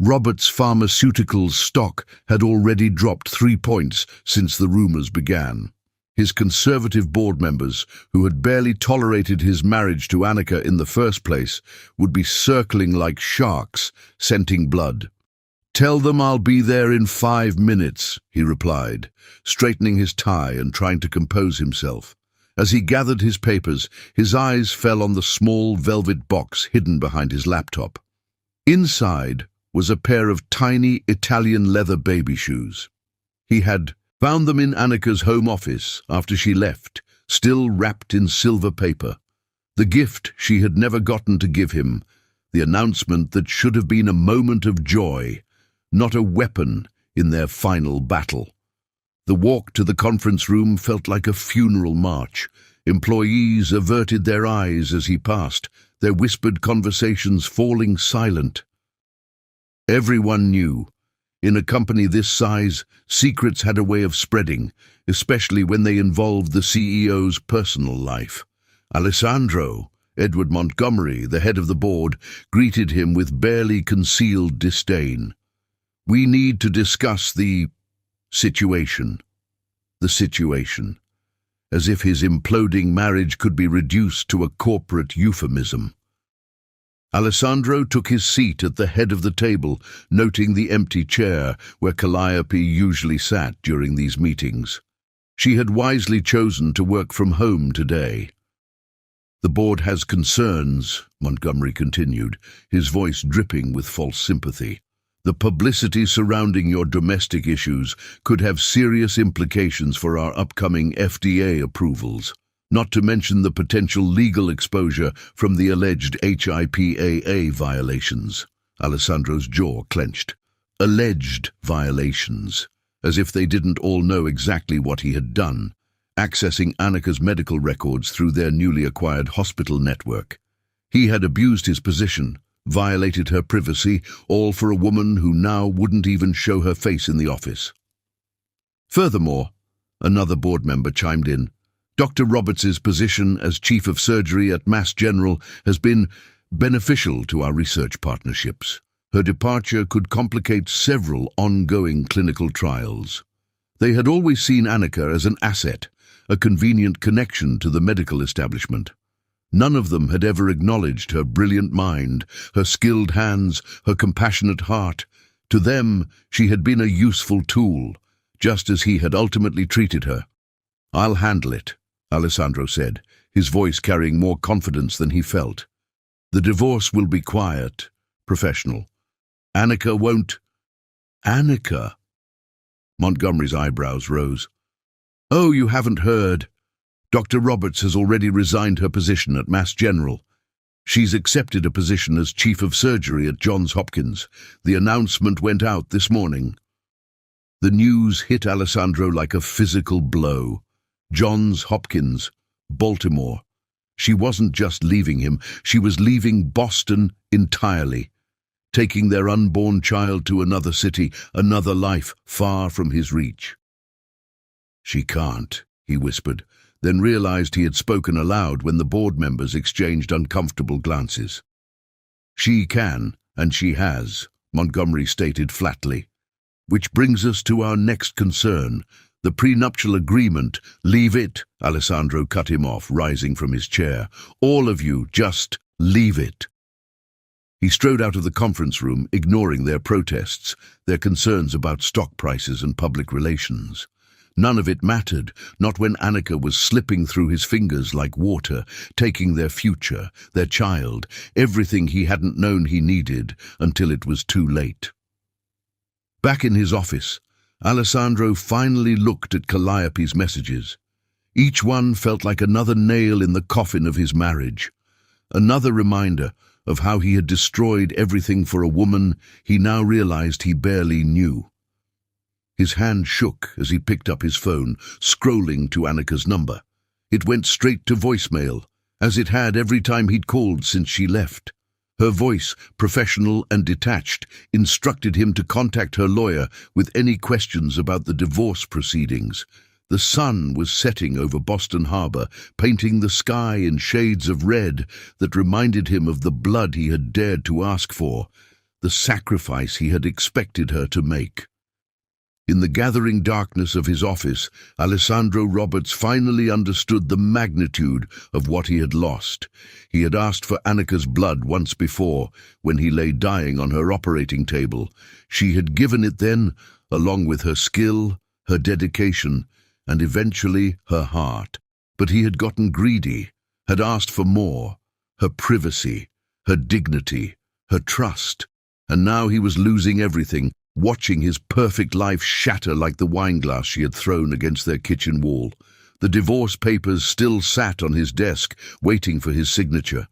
Roberts' Pharmaceuticals stock had already dropped 3 points since the rumors began. His conservative board members, who had barely tolerated his marriage to Annika in the first place, would be circling like sharks, scenting blood. "Tell them I'll be there in 5 minutes, he replied, straightening his tie and trying to compose himself. As he gathered his papers, his eyes fell on the small velvet box hidden behind his laptop. Inside was a pair of tiny Italian leather baby shoes. He had found them in Annika's home office after she left, still wrapped in silver paper. The gift she had never gotten to give him, the announcement that should have been a moment of joy, not a weapon in their final battle. The walk to the conference room felt like a funeral march. Employees averted their eyes as he passed, their whispered conversations falling silent. Everyone knew. In a company this size, secrets had a way of spreading, especially when they involved the CEO's personal life. Alessandro, Edward Montgomery, the head of the board, greeted him with barely concealed disdain. "We need to discuss the situation." The situation. As if his imploding marriage could be reduced to a corporate euphemism. Alessandro took his seat at the head of the table, noting the empty chair where Calliope usually sat during these meetings. She had wisely chosen to work from home today. "The board has concerns," Montgomery continued, his voice dripping with false sympathy. "The publicity surrounding your domestic issues could have serious implications for our upcoming FDA approvals, not to mention the potential legal exposure from the alleged HIPAA violations." Alessandro's jaw clenched. Alleged violations, as if they didn't all know exactly what he had done, accessing Annika's medical records through their newly acquired hospital network. He had abused his position, violated her privacy, all for a woman who now wouldn't even show her face in the office. Furthermore, another board member chimed in, "Dr. Roberts's position as Chief of Surgery at Mass General has been beneficial to our research partnerships. Her departure could complicate several ongoing clinical trials." They had always seen Annika as an asset, a convenient connection to the medical establishment. None of them had ever acknowledged her brilliant mind, her skilled hands, her compassionate heart. To them, she had been a useful tool, just as he had ultimately treated her. "I'll handle it," Alessandro said, his voice carrying more confidence than he felt. "The divorce will be quiet, professional. Annika won't—" "Annika?" Montgomery's eyebrows rose. "Oh, you haven't heard. Dr. Roberts has already resigned her position at Mass General. She's accepted a position as Chief of Surgery at Johns Hopkins. The announcement went out this morning." The news hit Alessandro like a physical blow. Johns Hopkins, Baltimore. She wasn't just leaving him, she was leaving Boston entirely, taking their unborn child to another city, another life far from his reach. "She can't," he whispered, then realized he had spoken aloud when the board members exchanged uncomfortable glances. "She can, and she has," Montgomery stated flatly. "Which brings us to our next concern, the prenuptial agreement." "Leave it," Alessandro cut him off, rising from his chair. "All of you, just leave it." He strode out of the conference room, ignoring their protests, their concerns about stock prices and public relations. None of it mattered, not when Annika was slipping through his fingers like water, taking their future, their child, everything he hadn't known he needed until it was too late. Back in his office, Alessandro finally looked at Calliope's messages. Each one felt like another nail in the coffin of his marriage, another reminder of how he had destroyed everything for a woman he now realized he barely knew. His hand shook as he picked up his phone, scrolling to Annika's number. It went straight to voicemail, as it had every time he'd called since she left. Her voice, professional and detached, instructed him to contact her lawyer with any questions about the divorce proceedings. The sun was setting over Boston Harbor, painting the sky in shades of red that reminded him of the blood he had dared to ask for, the sacrifice he had expected her to make. In the gathering darkness of his office, Alessandro Roberts finally understood the magnitude of what he had lost. He had asked for Annika's blood once before, when he lay dying on her operating table. She had given it then, along with her skill, her dedication, and eventually her heart. But he had gotten greedy, had asked for more, her privacy, her dignity, her trust, and now he was losing everything, watching his perfect life shatter like the wineglass she had thrown against their kitchen wall. The divorce papers still sat on his desk, waiting for his signature.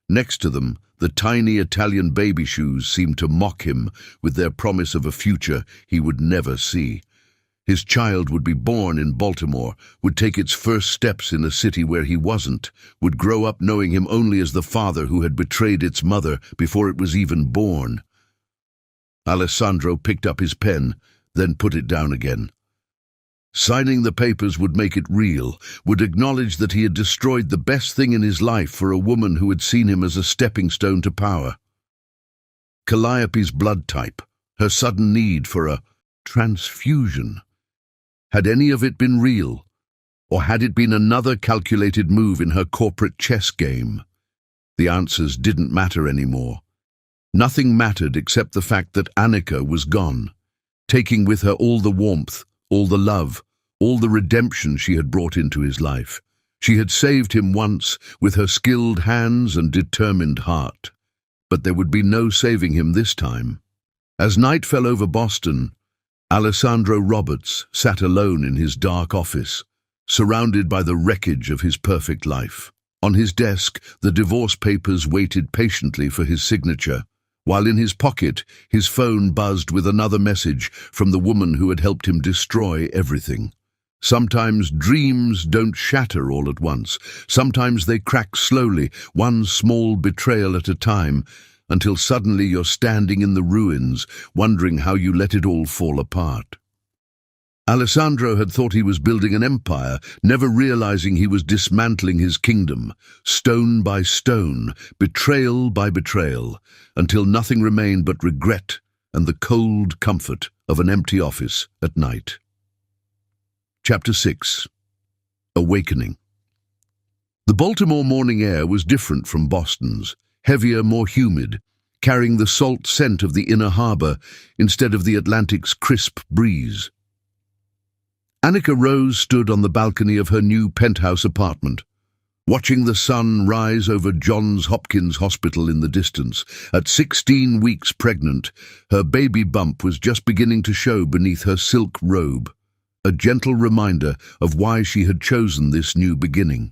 Next to them, the tiny Italian baby shoes seemed to mock him with their promise of a future he would never see. His child would be born in Baltimore, would take its first steps in a city where he wasn't, would grow up knowing him only as the father who had betrayed its mother before it was even born. Alessandro picked up his pen, then put it down again. Signing the papers would make it real, would acknowledge that he had destroyed the best thing in his life for a woman who had seen him as a stepping stone to power. Calliope's blood type, her sudden need for a transfusion. Had any of it been real, or had it been another calculated move in her corporate chess game? The answers didn't matter anymore. Nothing mattered except the fact that Annika was gone, taking with her all the warmth, all the love, all the redemption she had brought into his life. She had saved him once with her skilled hands and determined heart, but there would be no saving him this time. As night fell over Boston, Alessandro Roberts sat alone in his dark office, surrounded by the wreckage of his perfect life. On his desk, the divorce papers waited patiently for his signature, while in his pocket, his phone buzzed with another message from the woman who had helped him destroy everything. Sometimes dreams don't shatter all at once. Sometimes they crack slowly, one small betrayal at a time, until suddenly you're standing in the ruins, wondering how you let it all fall apart. Alessandro had thought he was building an empire, never realizing he was dismantling his kingdom, stone by stone, betrayal by betrayal, until nothing remained but regret and the cold comfort of an empty office at night. Chapter 6. Awakening. The Baltimore morning air was different from Boston's, heavier, more humid, carrying the salt scent of the inner harbor instead of the Atlantic's crisp breeze. Annika Rose stood on the balcony of her new penthouse apartment, watching the sun rise over Johns Hopkins Hospital in the distance. At 16 weeks pregnant, her baby bump was just beginning to show beneath her silk robe, a gentle reminder of why she had chosen this new beginning.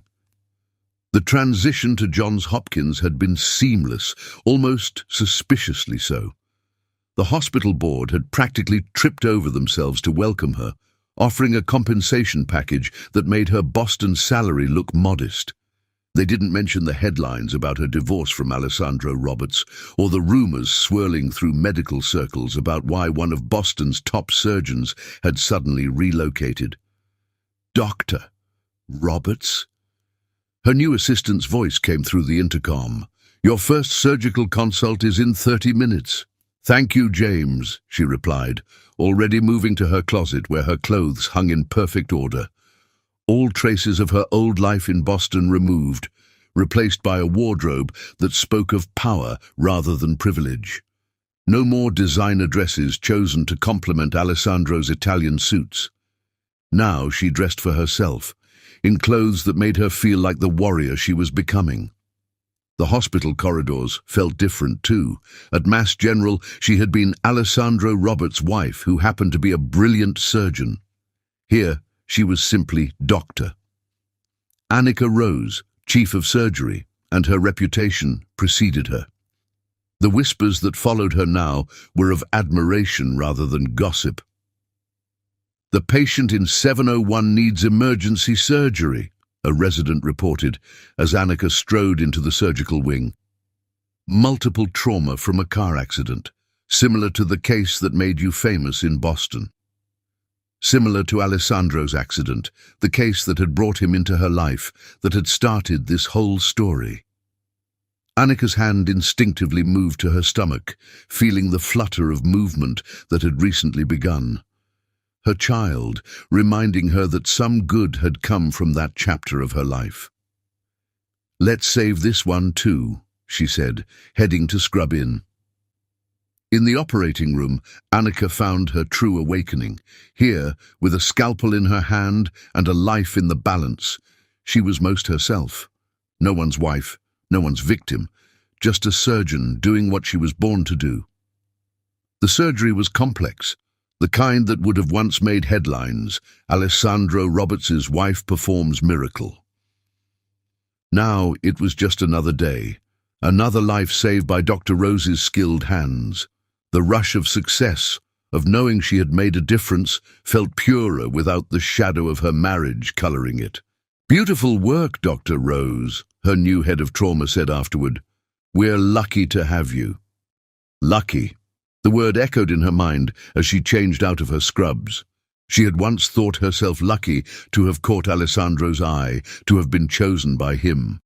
The transition to Johns Hopkins had been seamless, almost suspiciously so. The hospital board had practically tripped over themselves to welcome her, offering a compensation package that made her Boston salary look modest. They didn't mention the headlines about her divorce from Alessandro Roberts, or the rumors swirling through medical circles about why one of Boston's top surgeons had suddenly relocated. Dr. Roberts? Her new assistant's voice came through the intercom. "Your first surgical consult is in 30 minutes. "Thank you, James," she replied, already moving to her closet where her clothes hung in perfect order. All traces of her old life in Boston removed, replaced by a wardrobe that spoke of power rather than privilege. No more designer dresses chosen to complement Alessandro's Italian suits. Now she dressed for herself, in clothes that made her feel like the warrior she was becoming. The hospital corridors felt different too. At Mass General, she had been Alessandro Roberts' wife, who happened to be a brilliant surgeon. Here, she was simply Doctor. Annika Rose, Chief of Surgery, and her reputation preceded her. The whispers that followed her now were of admiration rather than gossip. "The patient in 701 needs emergency surgery," a resident reported as Annika strode into the surgical wing. "Multiple trauma from a car accident, similar to the case that made you famous in Boston. Similar to Alessandro's accident, the case that had brought him into her life, that had started this whole story." Annika's hand instinctively moved to her stomach, feeling the flutter of movement that had recently begun. Her child, reminding her that some good had come from that chapter of her life. "Let's save this one too," she said, heading to scrub in. In the operating room, Annika found her true awakening. Here, with a scalpel in her hand and a life in the balance, she was most herself. No one's wife, no one's victim, just a surgeon doing what she was born to do. The surgery was complex, the kind that would have once made headlines. Alessandro Roberts' wife performs miracle. Now it was just another day, another life saved by Dr. Rose's skilled hands. The rush of success, of knowing she had made a difference, felt purer without the shadow of her marriage coloring it. "Beautiful work, Dr. Rose," her new head of trauma said afterward. "We're lucky to have you." Lucky. The word echoed in her mind as she changed out of her scrubs. She had once thought herself lucky to have caught Alessandro's eye, to have been chosen by him.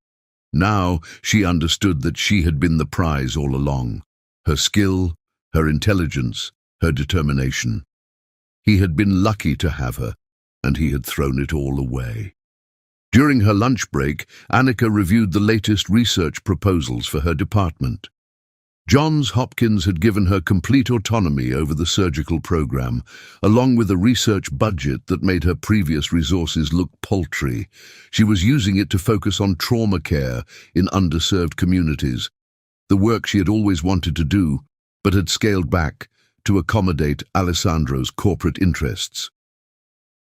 Now she understood that she had been the prize all along. Her skill, her intelligence, her determination. He had been lucky to have her, and he had thrown it all away. During her lunch break, Annika reviewed the latest research proposals for her department. Johns Hopkins had given her complete autonomy over the surgical program, along with a research budget that made her previous resources look paltry. She was using it to focus on trauma care in underserved communities, the work she had always wanted to do, but had scaled back to accommodate Alessandro's corporate interests.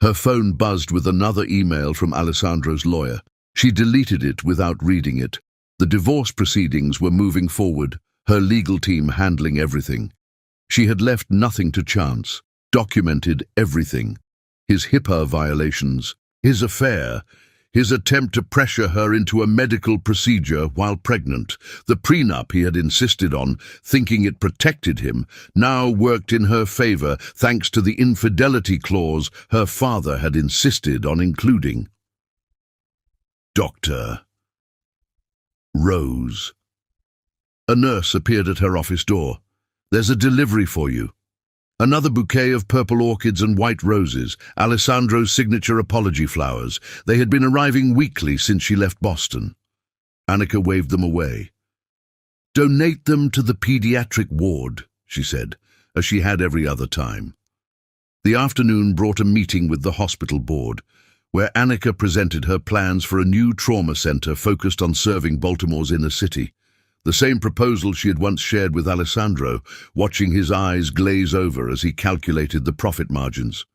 Her phone buzzed with another email from Alessandro's lawyer. She deleted it without reading it. The divorce proceedings were moving forward, her legal team handling everything. She had left nothing to chance, documented everything. His HIPAA violations, his affair, his attempt to pressure her into a medical procedure while pregnant, the prenup he had insisted on, thinking it protected him, now worked in her favor thanks to the infidelity clause her father had insisted on including. Dr. Rose. A nurse appeared at her office door. "There's a delivery for you." Another bouquet of purple orchids and white roses, Alessandro's signature apology flowers. They had been arriving weekly since she left Boston. Annika waved them away. "Donate them to the pediatric ward," she said, as she had every other time. The afternoon brought a meeting with the hospital board, where Annika presented her plans for a new trauma center focused on serving Baltimore's inner city. The same proposal she had once shared with Alessandro, watching his eyes glaze over as he calculated the profit margins.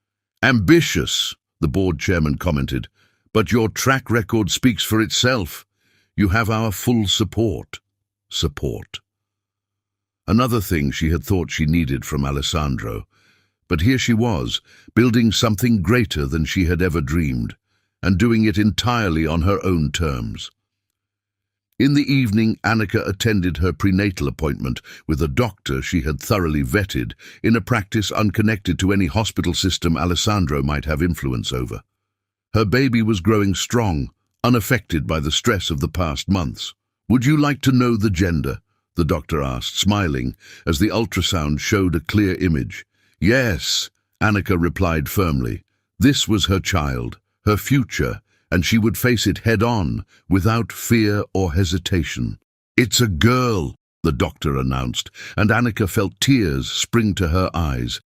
"Ambitious," the board chairman commented, "but your track record speaks for itself. You have our full support." Support. Another thing she had thought she needed from Alessandro. But here she was, building something greater than she had ever dreamed, and doing it entirely on her own terms. In the evening, Annika attended her prenatal appointment with a doctor she had thoroughly vetted, in a practice unconnected to any hospital system Alessandro might have influence over. Her baby was growing strong, unaffected by the stress of the past months. "Would you like to know the gender?" the doctor asked, smiling, as the ultrasound showed a clear image. "Yes," Annika replied firmly. This was her child, her future, and she would face it head-on, without fear or hesitation. "It's a girl," the doctor announced, and Annika felt tears spring to her eyes.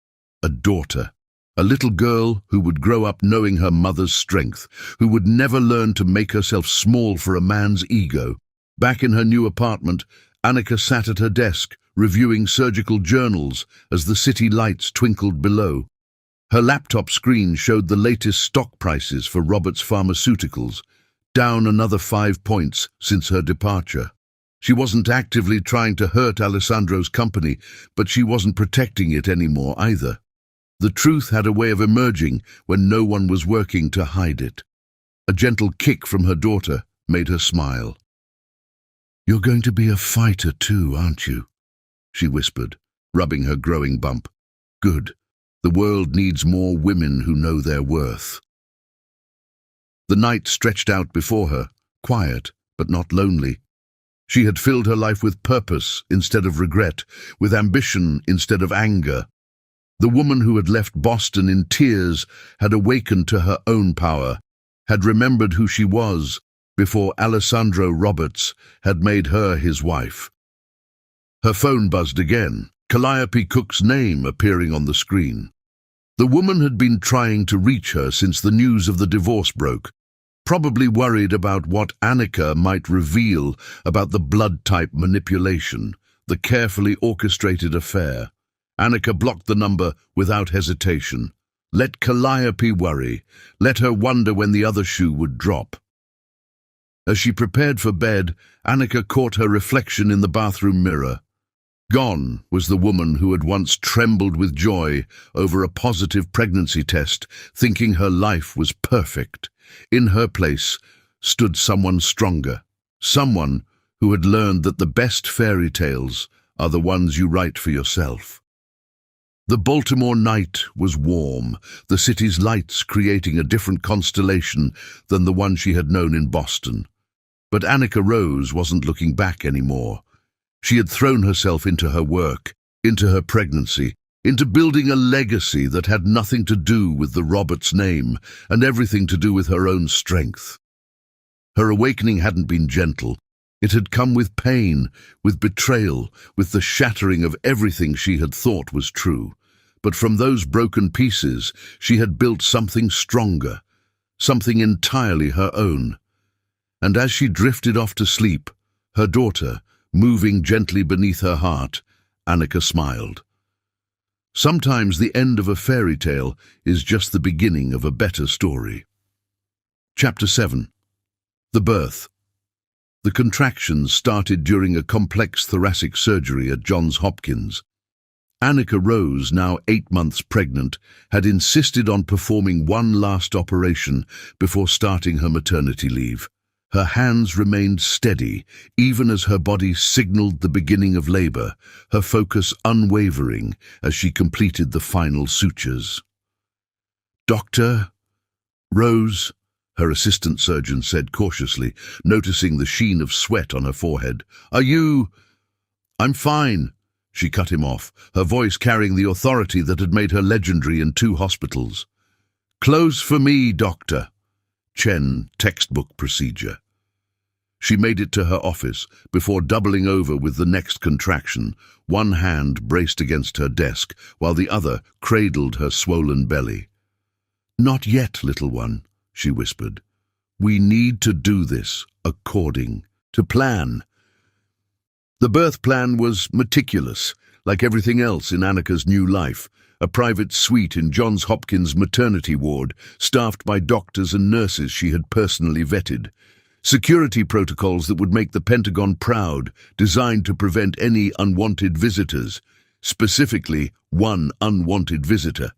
A daughter. A little girl who would grow up knowing her mother's strength, who would never learn to make herself small for a man's ego. Back in her new apartment, Annika sat at her desk, reviewing surgical journals as the city lights twinkled below. Her laptop screen showed the latest stock prices for Roberts Pharmaceuticals, down another 5 points since her departure. She wasn't actively trying to hurt Alessandro's company, but she wasn't protecting it anymore either. The truth had a way of emerging when no one was working to hide it. A gentle kick from her daughter made her smile. "You're going to be a fighter too, aren't you?" she whispered, rubbing her growing bump. "Good. The world needs more women who know their worth." The night stretched out before her, quiet but not lonely. She had filled her life with purpose instead of regret, with ambition instead of anger. The woman who had left Boston in tears had awakened to her own power, had remembered who she was before Alessandro Roberts had made her his wife. Her phone buzzed again, Calliope Cook's name appearing on the screen. The woman had been trying to reach her since the news of the divorce broke, probably worried about what Annika might reveal about the blood-type manipulation, the carefully orchestrated affair. Annika blocked the number without hesitation. Let Calliope worry. Let her wonder when the other shoe would drop. As she prepared for bed, Annika caught her reflection in the bathroom mirror. Gone was the woman who had once trembled with joy over a positive pregnancy test, thinking her life was perfect. In her place stood someone stronger, someone who had learned that the best fairy tales are the ones you write for yourself. The Baltimore night was warm, the city's lights creating a different constellation than the one she had known in Boston. But Annika Rose wasn't looking back anymore. She had thrown herself into her work, into her pregnancy, into building a legacy that had nothing to do with the Roberts name and everything to do with her own strength. Her awakening hadn't been gentle. It had come with pain, with betrayal, with the shattering of everything she had thought was true. But from those broken pieces, she had built something stronger, something entirely her own. And as she drifted off to sleep, her daughter, moving gently beneath her heart, Annika smiled. Sometimes the end of a fairy tale is just the beginning of a better story. Chapter 7. The birth. The contractions started during a complex thoracic surgery at Johns Hopkins. Annika Rose, now 8 months pregnant, had insisted on performing one last operation before starting her maternity leave. Her hands remained steady, even as her body signaled the beginning of labor, her focus unwavering as she completed the final sutures. "Doctor Rose," her assistant surgeon said cautiously, noticing the sheen of sweat on her forehead. "Are you—" "I'm fine," she cut him off, her voice carrying the authority that had made her legendary in 2 hospitals. "Close for me, doctor." Chen, textbook procedure. She made it to her office before doubling over with the next contraction, one hand braced against her desk while the other cradled her swollen belly. "Not yet, little one," she whispered. "We need to do this according to plan." The birth plan was meticulous, like everything else in Annika's new life. A private suite in Johns Hopkins maternity ward, staffed by doctors and nurses she had personally vetted. Security protocols that would make the Pentagon proud, designed to prevent any unwanted visitors, specifically one unwanted visitor.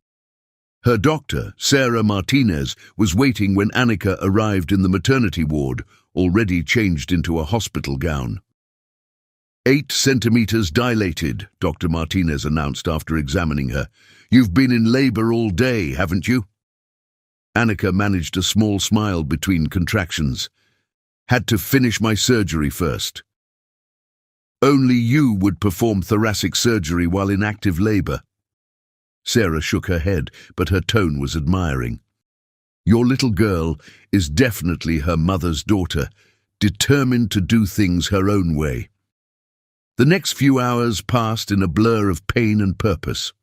Her doctor, Sarah Martinez, was waiting when Annika arrived in the maternity ward, already changed into a hospital gown. 8 centimeters dilated, Dr. Martinez announced after examining her. "You've been in labor all day, haven't you?" Annika managed a small smile between contractions. "Had to finish my surgery first." "Only you would perform thoracic surgery while in active labor." Sarah shook her head, but her tone was admiring. Your little girl is definitely her mother's daughter, determined to do things her own way." The next few hours passed in a blur of pain and purpose.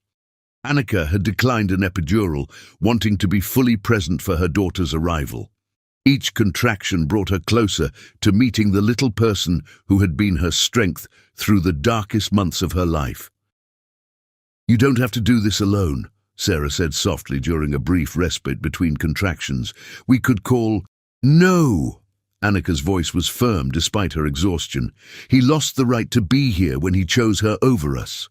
Annika had declined an epidural, wanting to be fully present for her daughter's arrival. Each contraction brought her closer to meeting the little person who had been her strength through the darkest months of her life. "You don't have to do this alone," Sarah said softly during a brief respite between contractions. "We could call—" "No!" Annika's voice was firm despite her exhaustion. "He lost the right to be here when he chose her over us."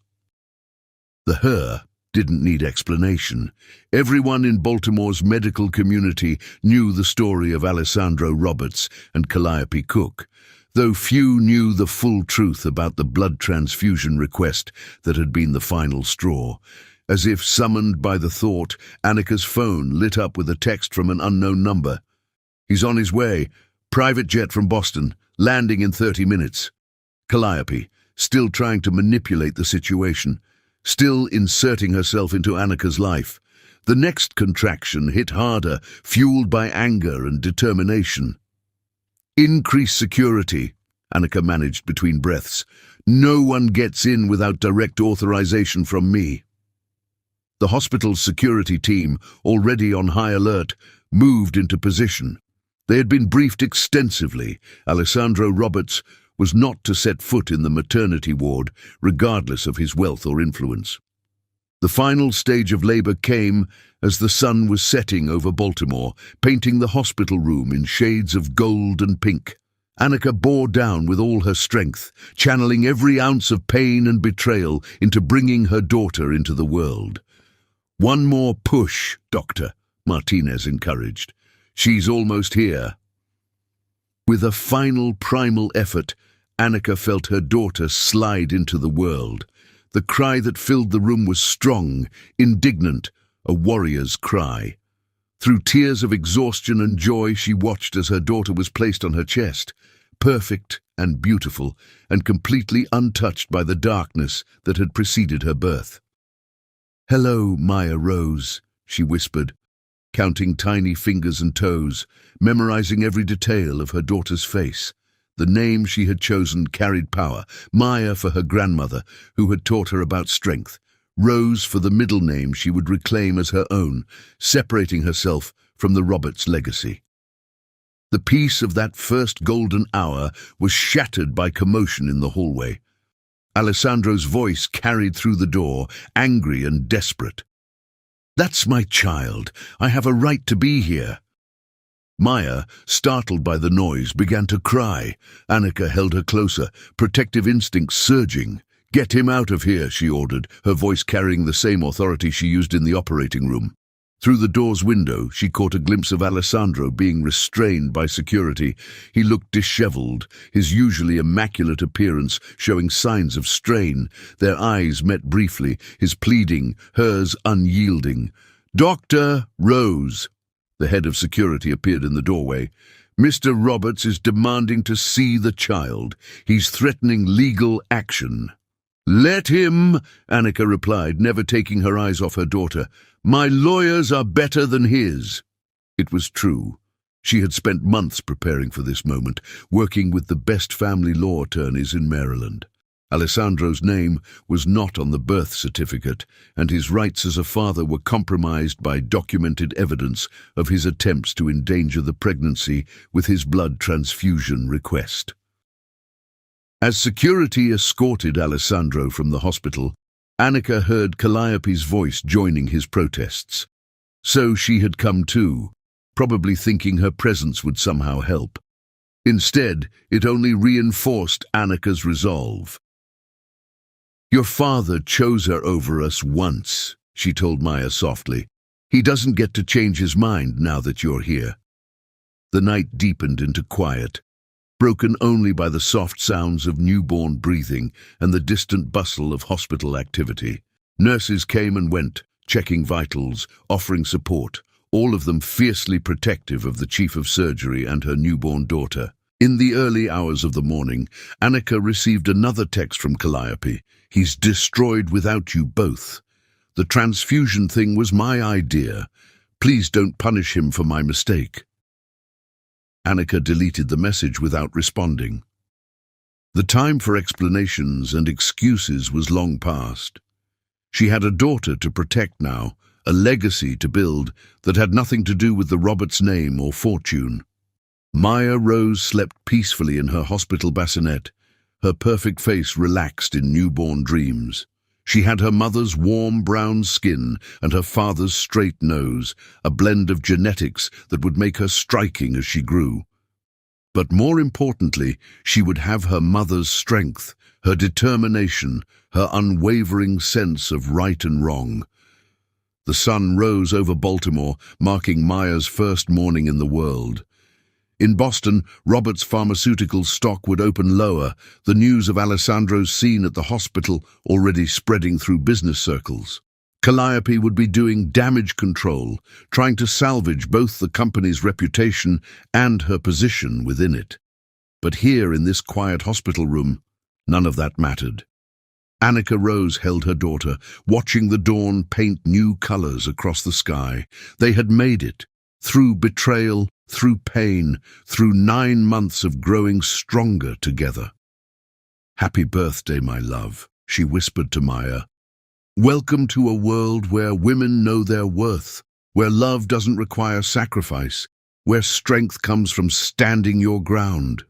The her didn't need explanation. Everyone in Baltimore's medical community knew the story of Alessandro Roberts and Calliope Cook, though few knew the full truth about the blood transfusion request that had been the final straw. As if summoned by the thought, Annika's phone lit up with a text from an unknown number. "He's on his way. Private jet from Boston, landing in 30 minutes. Calliope, still trying to manipulate the situation, still inserting herself into Annika's life. The next contraction hit harder, fueled by anger and determination. "Increase security," Annika managed between breaths. "No one gets in without direct authorization from me." The hospital's security team, already on high alert, moved into position. They had been briefed extensively. Alessandro Roberts was not to set foot in the maternity ward, regardless of his wealth or influence. The final stage of labor came as the sun was setting over Baltimore, painting the hospital room in shades of gold and pink. Annika bore down with all her strength, channeling every ounce of pain and betrayal into bringing her daughter into the world. "One more push, Doctor," Martinez encouraged. "She's almost here." With a final primal effort, Annika felt her daughter slide into the world. The cry that filled the room was strong, indignant, a warrior's cry. Through tears of exhaustion and joy, she watched as her daughter was placed on her chest, perfect and beautiful, and completely untouched by the darkness that had preceded her birth. "Hello, Maya Rose," she whispered, counting tiny fingers and toes, memorizing every detail of her daughter's face. The name she had chosen carried power. Maya for her grandmother, who had taught her about strength. Rose for the middle name she would reclaim as her own, separating herself from the Roberts legacy. The peace of that first golden hour was shattered by commotion in the hallway. Alessandro's voice carried through the door, angry and desperate. "That's my child. I have a right to be here." Maya, startled by the noise, began to cry. Annika held her closer, protective instincts surging. "Get him out of here," she ordered, her voice carrying the same authority she used in the operating room. Through the door's window, she caught a glimpse of Alessandro being restrained by security. He looked disheveled, his usually immaculate appearance showing signs of strain. Their eyes met briefly, his pleading, hers unyielding. "Dr. Rose." The head of security appeared in the doorway. "Mr. Roberts is demanding to see the child. He's threatening legal action." "Let him," Annika replied, never taking her eyes off her daughter. "My lawyers are better than his." It was true. She had spent months preparing for this moment, working with the best family law attorneys in Maryland. Alessandro's name was not on the birth certificate, and his rights as a father were compromised by documented evidence of his attempts to endanger the pregnancy with his blood transfusion request. As security escorted Alessandro from the hospital, Annika heard Calliope's voice joining his protests. So she had come too, probably thinking her presence would somehow help. Instead, it only reinforced Annika's resolve. "Your father chose her over us once," she told Maya softly. "He doesn't get to change his mind now that you're here." The night deepened into quiet, broken only by the soft sounds of newborn breathing and the distant bustle of hospital activity. Nurses came and went, checking vitals, offering support, all of them fiercely protective of the chief of surgery and her newborn daughter. In the early hours of the morning, Annika received another text from Calliope. "He's destroyed without you both. The transfusion thing was my idea. Please don't punish him for my mistake." Annika deleted the message without responding. The time for explanations and excuses was long past. She had a daughter to protect now, a legacy to build that had nothing to do with the Roberts name or fortune. Maya Rose slept peacefully in her hospital bassinet, her perfect face relaxed in newborn dreams. She had her mother's warm brown skin and her father's straight nose, a blend of genetics that would make her striking as she grew. But more importantly, she would have her mother's strength, her determination, her unwavering sense of right and wrong. The sun rose over Baltimore, marking Maya's first morning in the world. In Boston, Roberts' pharmaceutical stock would open lower, the news of Alessandro's scene at the hospital already spreading through business circles. Calliope would be doing damage control, trying to salvage both the company's reputation and her position within it. But here in this quiet hospital room, none of that mattered. Annika Rose held her daughter, watching the dawn paint new colors across the sky. They had made it, through betrayal, through pain, through 9 months of growing stronger together. "Happy birthday, my love," she whispered to Maya. "Welcome to a world where women know their worth, where love doesn't require sacrifice, where strength comes from standing your ground."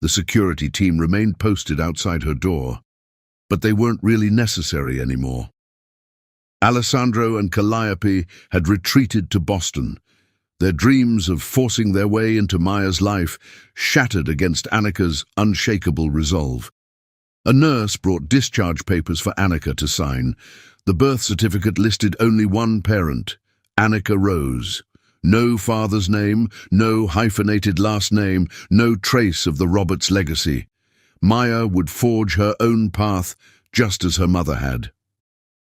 The security team remained posted outside her door, but they weren't really necessary anymore. Alessandro and Calliope had retreated to Boston, their dreams of forcing their way into Maya's life shattered against Annika's unshakable resolve. A nurse brought discharge papers for Annika to sign. The birth certificate listed only one parent, Annika Rose. No father's name, no hyphenated last name, no trace of the Roberts legacy. Maya would forge her own path, just as her mother had.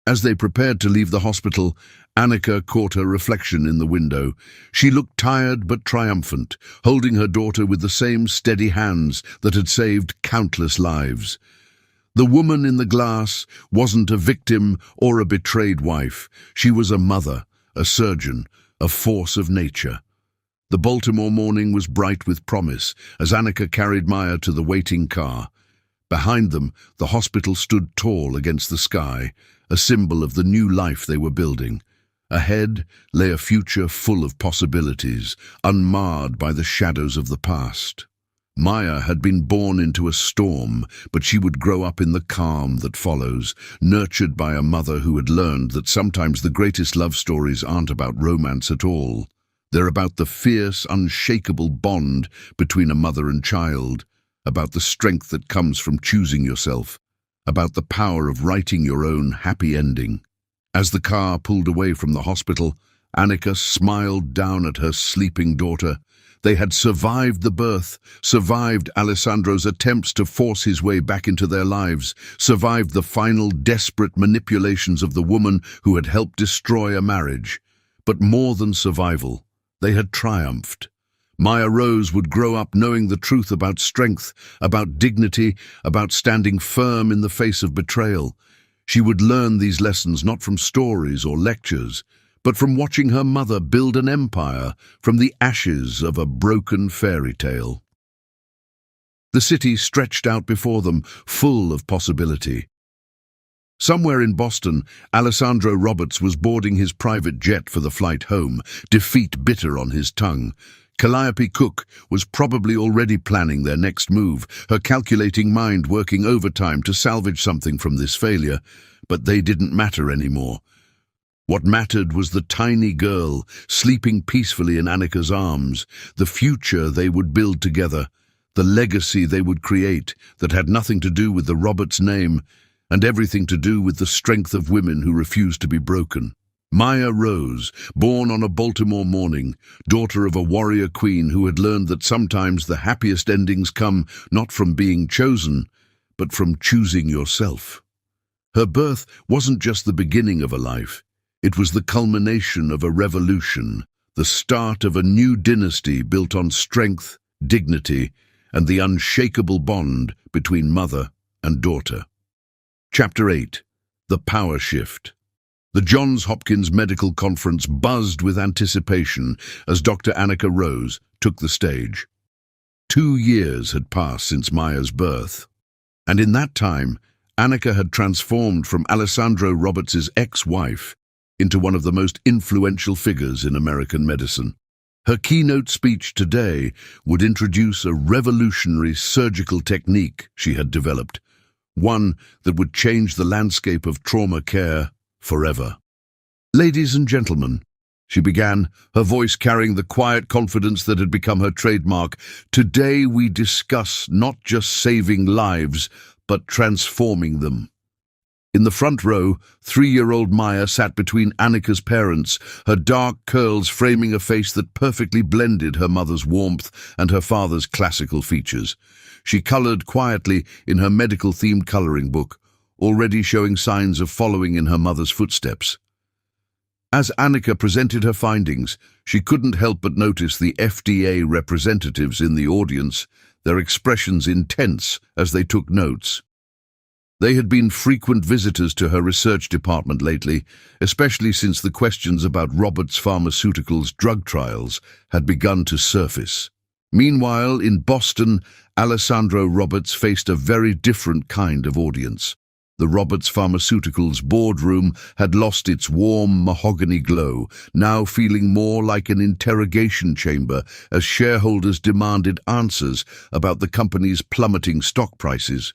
As they prepared to leave the hospital, Annika caught her reflection in the window. She looked tired but triumphant, holding her daughter with the same steady hands that had saved countless lives. The woman in the glass wasn't a victim or a betrayed wife. She was a mother, a surgeon, a force of nature. The Baltimore morning was bright with promise as Annika carried Maya to the waiting car. Behind them, the hospital stood tall against the sky, a symbol of the new life they were building. Ahead lay a future full of possibilities, unmarred by the shadows of the past. Maya had been born into a storm, but she would grow up in the calm that follows, nurtured by a mother who had learned that sometimes the greatest love stories aren't about romance at all. They're about the fierce, unshakable bond between a mother and child, about the strength that comes from choosing yourself, about the power of writing your own happy ending. As the car pulled away from the hospital, Annika smiled down at her sleeping daughter. They had survived the birth, survived Alessandro's attempts to force his way back into their lives, survived the final desperate manipulations of the woman who had helped destroy a marriage. But more than survival, they had triumphed. Maya Rose would grow up knowing the truth about strength, about dignity, about standing firm in the face of betrayal. She would learn these lessons not from stories or lectures, but from watching her mother build an empire from the ashes of a broken fairy tale. The city stretched out before them, full of possibility. Somewhere in Boston, Alessandro Roberts was boarding his private jet for the flight home, defeat bitter on his tongue. Calliope Cook was probably already planning their next move, her calculating mind working overtime to salvage something from this failure, but they didn't matter anymore. What mattered was the tiny girl sleeping peacefully in Annika's arms, the future they would build together, the legacy they would create that had nothing to do with the Roberts name and everything to do with the strength of women who refused to be broken. Maya Rose, born on a Baltimore morning, daughter of a warrior queen who had learned that sometimes the happiest endings come not from being chosen, but from choosing yourself. Her birth wasn't just the beginning of a life. It was the culmination of a revolution, the start of a new dynasty built on strength, dignity, and the unshakable bond between mother and daughter. Chapter 8. The Power Shift. The Johns Hopkins Medical Conference buzzed with anticipation as Dr. Annika Rose took the stage. 2 years had passed since Maya's birth, and in that time, Annika had transformed from Alessandro Roberts' ex-wife into one of the most influential figures in American medicine. Her keynote speech today would introduce a revolutionary surgical technique she had developed, one that would change the landscape of trauma care forever. "Ladies and gentlemen," she began, her voice carrying the quiet confidence that had become her trademark, "today we discuss not just saving lives, but transforming them." In the front row, 3-year-old Maya sat between Annika's parents, her dark curls framing a face that perfectly blended her mother's warmth and her father's classical features. She colored quietly in her medical-themed coloring book, already showing signs of following in her mother's footsteps. As Annika presented her findings, she couldn't help but notice the FDA representatives in the audience, their expressions intense as they took notes. They had been frequent visitors to her research department lately, especially since the questions about Roberts Pharmaceuticals' drug trials had begun to surface. Meanwhile, in Boston, Alessandro Roberts faced a very different kind of audience. The Roberts Pharmaceuticals boardroom had lost its warm mahogany glow, now feeling more like an interrogation chamber as shareholders demanded answers about the company's plummeting stock prices.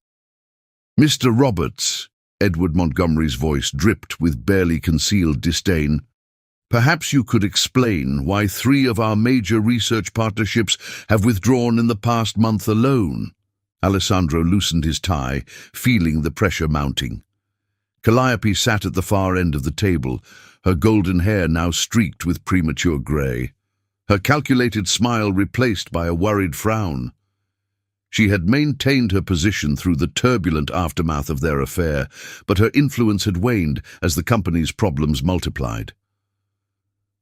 "Mr. Roberts," Edward Montgomery's voice dripped with barely concealed disdain, "perhaps you could explain why 3 of our major research partnerships have withdrawn in the past month alone." Alessandro loosened his tie, feeling the pressure mounting. Calliope sat at the far end of the table, her golden hair now streaked with premature grey, her calculated smile replaced by a worried frown. She had maintained her position through the turbulent aftermath of their affair, but her influence had waned as the company's problems multiplied.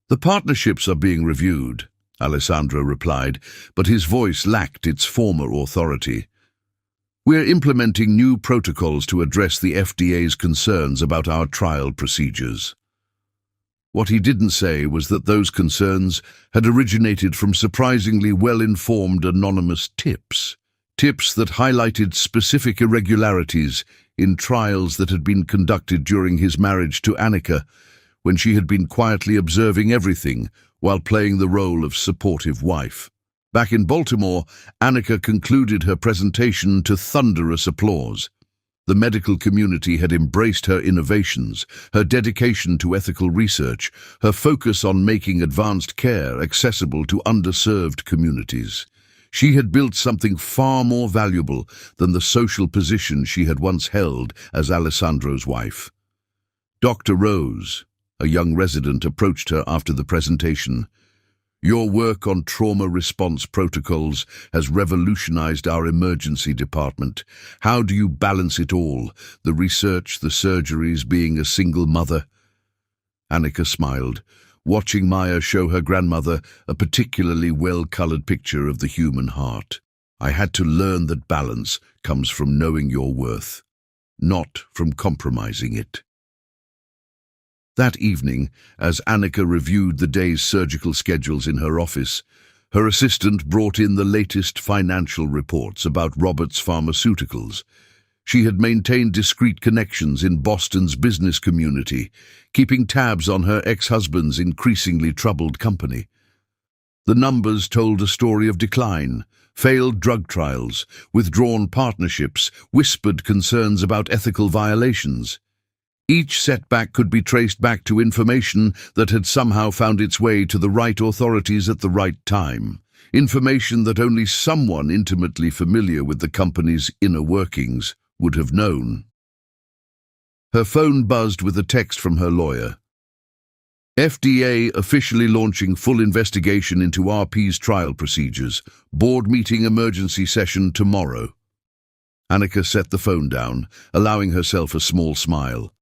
"The partnerships are being reviewed," Alessandro replied, but his voice lacked its former authority. "We're implementing new protocols to address the FDA's concerns about our trial procedures." What he didn't say was that those concerns had originated from surprisingly well-informed anonymous tips that highlighted specific irregularities in trials that had been conducted during his marriage to Annika, when she had been quietly observing everything while playing the role of supportive wife. Back in Baltimore, Annika concluded her presentation to thunderous applause. The medical community had embraced her innovations, her dedication to ethical research, her focus on making advanced care accessible to underserved communities. She had built something far more valuable than the social position she had once held as Alessandro's wife. Dr. Rose, a young resident, approached her after the presentation. "Your work on trauma response protocols has revolutionized our emergency department. How do you balance it all, the research, the surgeries, being a single mother?" Annika smiled, watching Maya show her grandmother a particularly well-colored picture of the human heart. "I had to learn that balance comes from knowing your worth, not from compromising it." That evening, as Annika reviewed the day's surgical schedules in her office, her assistant brought in the latest financial reports about Roberts Pharmaceuticals. She had maintained discreet connections in Boston's business community, keeping tabs on her ex-husband's increasingly troubled company. The numbers told a story of decline, failed drug trials, withdrawn partnerships, whispered concerns about ethical violations. Each setback could be traced back to information that had somehow found its way to the right authorities at the right time. Information that only someone intimately familiar with the company's inner workings would have known. Her phone buzzed with a text from her lawyer. "FDA officially launching full investigation into RP's trial procedures. Board meeting emergency session tomorrow." Annika set the phone down, allowing herself a small smile.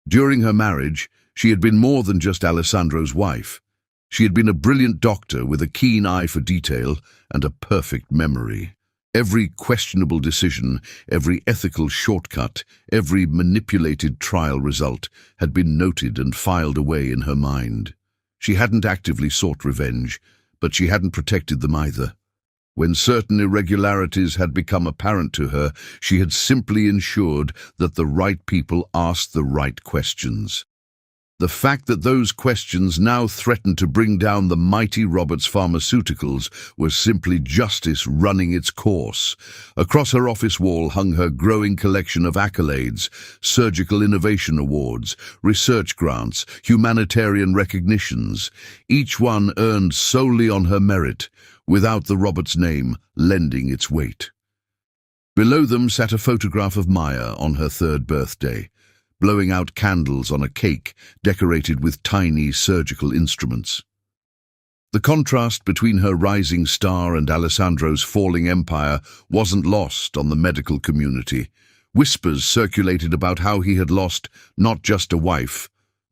During her marriage, she had been more than just Alessandro's wife. She had been a brilliant doctor with a keen eye for detail and a perfect memory. Every questionable decision, every ethical shortcut, every manipulated trial result had been noted and filed away in her mind. She hadn't actively sought revenge, but she hadn't protected them either. When certain irregularities had become apparent to her, she had simply ensured that the right people asked the right questions. The fact that those questions now threatened to bring down the mighty Roberts Pharmaceuticals was simply justice running its course. Across her office wall hung her growing collection of accolades, surgical innovation awards, research grants, humanitarian recognitions, each one earned solely on her merit, without the Roberts name lending its weight. Below them sat a photograph of Maya on her 3rd birthday, blowing out candles on a cake decorated with tiny surgical instruments. The contrast between her rising star and Alessandro's falling empire wasn't lost on the medical community. Whispers circulated about how he had lost not just a wife,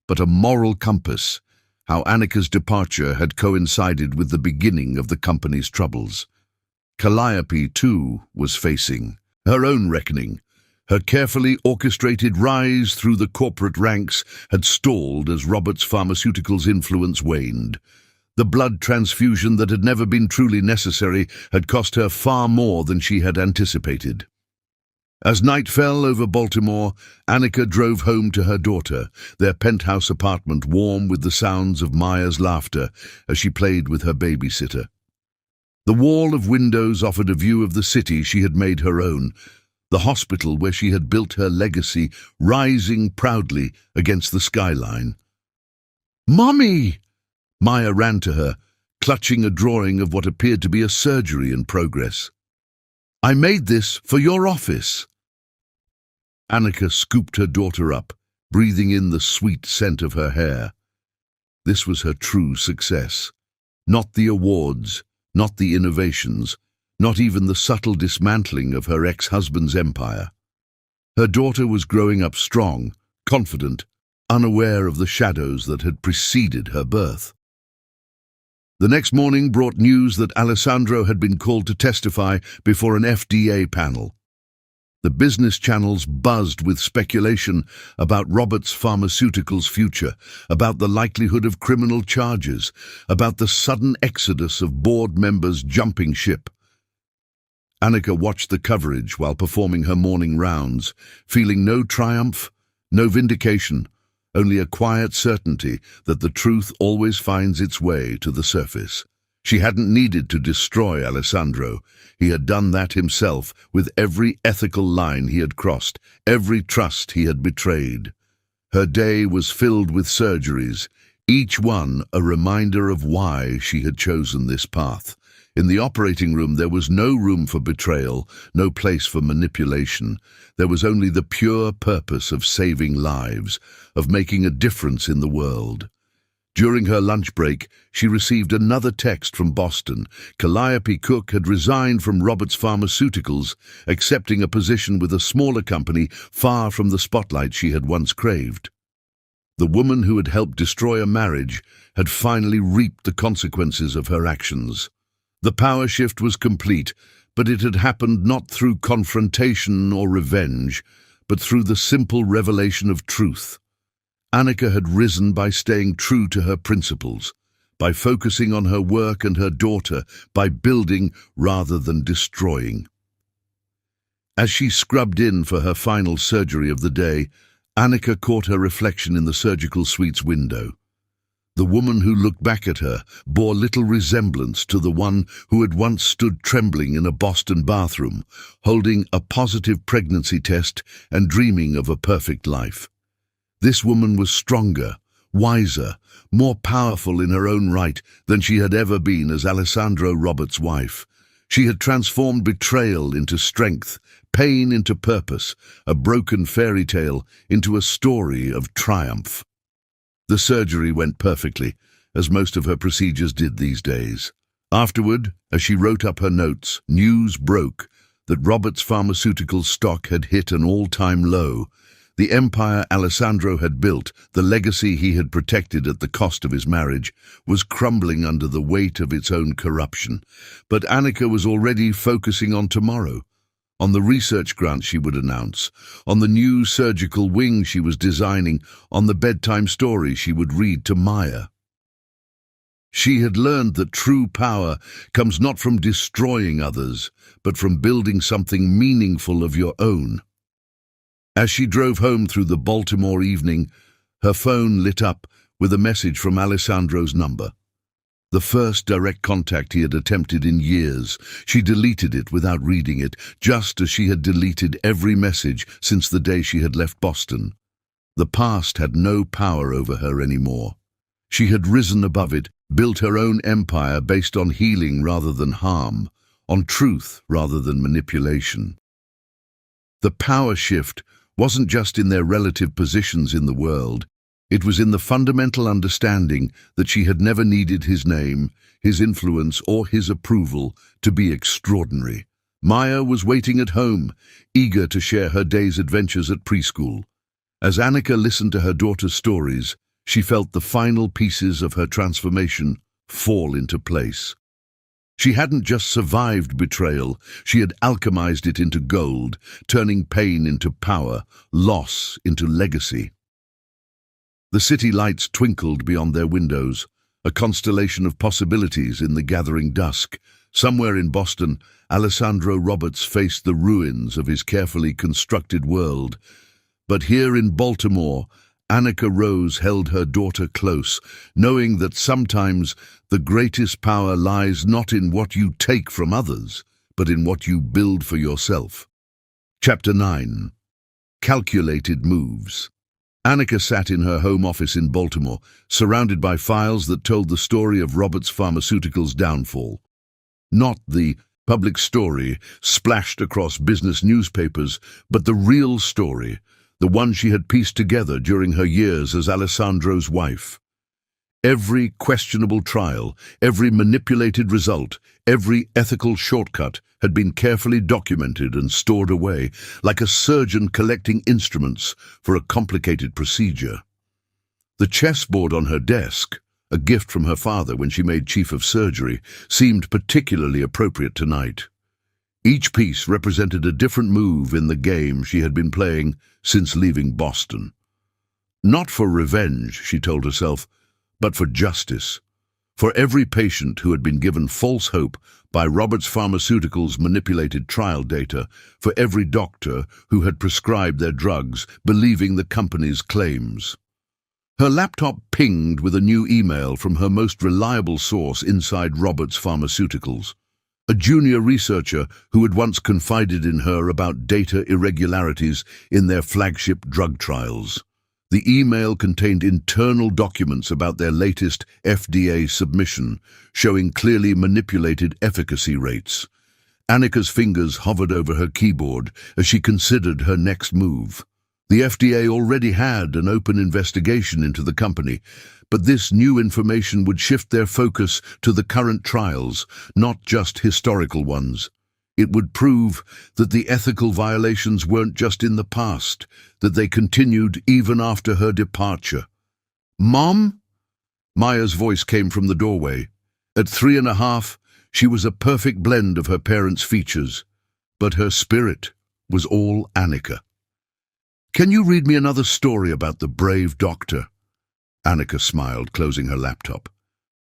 but a moral compass, how Annika's departure had coincided with the beginning of the company's troubles. Calliope, too, was facing her own reckoning. Her carefully orchestrated rise through the corporate ranks had stalled as Roberts Pharmaceuticals' influence waned. The blood transfusion that had never been truly necessary had cost her far more than she had anticipated. As night fell over Baltimore, Annika drove home to her daughter, their penthouse apartment warm with the sounds of Maya's laughter as she played with her babysitter. The wall of windows offered a view of the city she had made her own, the hospital where she had built her legacy rising proudly against the skyline. "Mommy!" Maya ran to her, clutching a drawing of what appeared to be a surgery in progress. "I made this for your office." Annika scooped her daughter up, breathing in the sweet scent of her hair. This was her true success. Not the awards, not the innovations, not even the subtle dismantling of her ex-husband's empire. Her daughter was growing up strong, confident, unaware of the shadows that had preceded her birth. The next morning brought news that Alessandro had been called to testify before an FDA panel. The business channels buzzed with speculation about Roberts Pharmaceuticals' future, about the likelihood of criminal charges, about the sudden exodus of board members jumping ship. Annika watched the coverage while performing her morning rounds, feeling no triumph, no vindication, only a quiet certainty that the truth always finds its way to the surface. She hadn't needed to destroy Alessandro. He had done that himself with every ethical line he had crossed, every trust he had betrayed. Her day was filled with surgeries, each one a reminder of why she had chosen this path. In the operating room there was no room for betrayal, no place for manipulation. There was only the pure purpose of saving lives, of making a difference in the world. During her lunch break, she received another text from Boston. Calliope Cook had resigned from Roberts Pharmaceuticals, accepting a position with a smaller company far from the spotlight she had once craved. The woman who had helped destroy a marriage had finally reaped the consequences of her actions. The power shift was complete, but it had happened not through confrontation or revenge, but through the simple revelation of truth. Annika had risen by staying true to her principles, by focusing on her work and her daughter, by building rather than destroying. As she scrubbed in for her final surgery of the day, Annika caught her reflection in the surgical suite's window. The woman who looked back at her bore little resemblance to the one who had once stood trembling in a Boston bathroom, holding a positive pregnancy test and dreaming of a perfect life. This woman was stronger, wiser, more powerful in her own right than she had ever been as Alessandro Roberts' wife. She had transformed betrayal into strength, pain into purpose, a broken fairy tale into a story of triumph. The surgery went perfectly, as most of her procedures did these days. Afterward, as she wrote up her notes, news broke that Roberts Pharmaceuticals stock had hit an all-time low. The empire Alessandro had built, the legacy he had protected at the cost of his marriage, was crumbling under the weight of its own corruption. But Annika was already focusing on tomorrow, on the research grant she would announce, on the new surgical wing she was designing, on the bedtime story she would read to Maya. She had learned that true power comes not from destroying others, but from building something meaningful of your own. As she drove home through the Baltimore evening, her phone lit up with a message from Alessandro's number. The first direct contact he had attempted in years. She deleted it without reading it, just as she had deleted every message since the day she had left Boston. The past had no power over her anymore. She had risen above it, built her own empire based on healing rather than harm, on truth rather than manipulation. The power shift wasn't just in their relative positions in the world. It was in the fundamental understanding that she had never needed his name, his influence, or his approval to be extraordinary. Maya was waiting at home, eager to share her day's adventures at preschool. As Annika listened to her daughter's stories, she felt the final pieces of her transformation fall into place. She hadn't just survived betrayal, she had alchemized it into gold, turning pain into power, loss into legacy. The city lights twinkled beyond their windows, a constellation of possibilities in the gathering dusk. Somewhere in Boston, Alessandro Roberts faced the ruins of his carefully constructed world. But here in Baltimore, Annika Rose held her daughter close, knowing that sometimes the greatest power lies not in what you take from others, but in what you build for yourself. Chapter 9. Calculated Moves. Annika sat in her home office in Baltimore, surrounded by files that told the story of Roberts Pharmaceuticals' downfall. Not the public story splashed across business newspapers, but the real story, the one she had pieced together during her years as Alessandro's wife. Every questionable trial, every manipulated result, every ethical shortcut had been carefully documented and stored away, like a surgeon collecting instruments for a complicated procedure. The chessboard on her desk, a gift from her father when she made chief of surgery, seemed particularly appropriate tonight. Each piece represented a different move in the game she had been playing since leaving Boston. Not for revenge, she told herself, but for justice. For every patient who had been given false hope by Roberts Pharmaceuticals' manipulated trial data, for every doctor who had prescribed their drugs believing the company's claims. Her laptop pinged with a new email from her most reliable source inside Roberts Pharmaceuticals. A junior researcher who had once confided in her about data irregularities in their flagship drug trials. The email contained internal documents about their latest FDA submission, showing clearly manipulated efficacy rates. Annika's fingers hovered over her keyboard as she considered her next move. The FDA already had an open investigation into the company, but this new information would shift their focus to the current trials, not just historical ones. It would prove that the ethical violations weren't just in the past, that they continued even after her departure. "Mom?" Maya's voice came from the doorway. At 3.5, she was a perfect blend of her parents' features, but her spirit was all Annika. "Can you read me another story about the brave doctor?" Annika smiled, closing her laptop.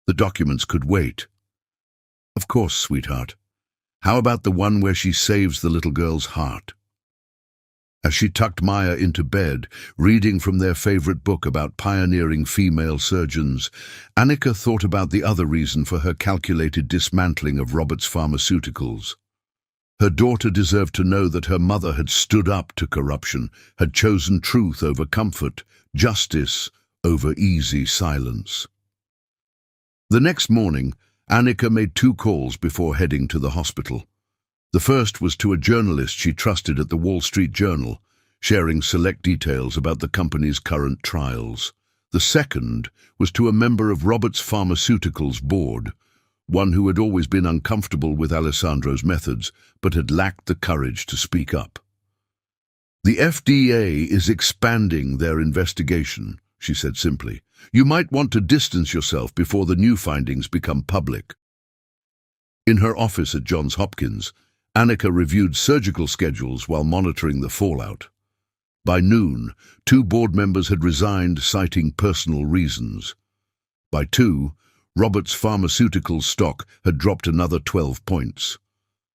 The documents could wait. "Of course, sweetheart. How about the one where she saves the little girl's heart?" As she tucked Maya into bed, reading from their favorite book about pioneering female surgeons, Annika thought about the other reason for her calculated dismantling of Roberts Pharmaceuticals. Her daughter deserved to know that her mother had stood up to corruption, had chosen truth over comfort, justice over easy silence. The next morning, Annika made 2 calls before heading to the hospital. The first was to a journalist she trusted at the Wall Street Journal, sharing select details about the company's current trials. The second was to a member of Roberts Pharmaceuticals' board, one who had always been uncomfortable with Alessandro's methods, but had lacked the courage to speak up. "The FDA is expanding their investigation," she said simply. "You might want to distance yourself before the new findings become public." In her office at Johns Hopkins, Annika reviewed surgical schedules while monitoring the fallout. By noon, 2 board members had resigned, citing personal reasons. By 2, Roberts Pharmaceuticals stock had dropped another 12 points.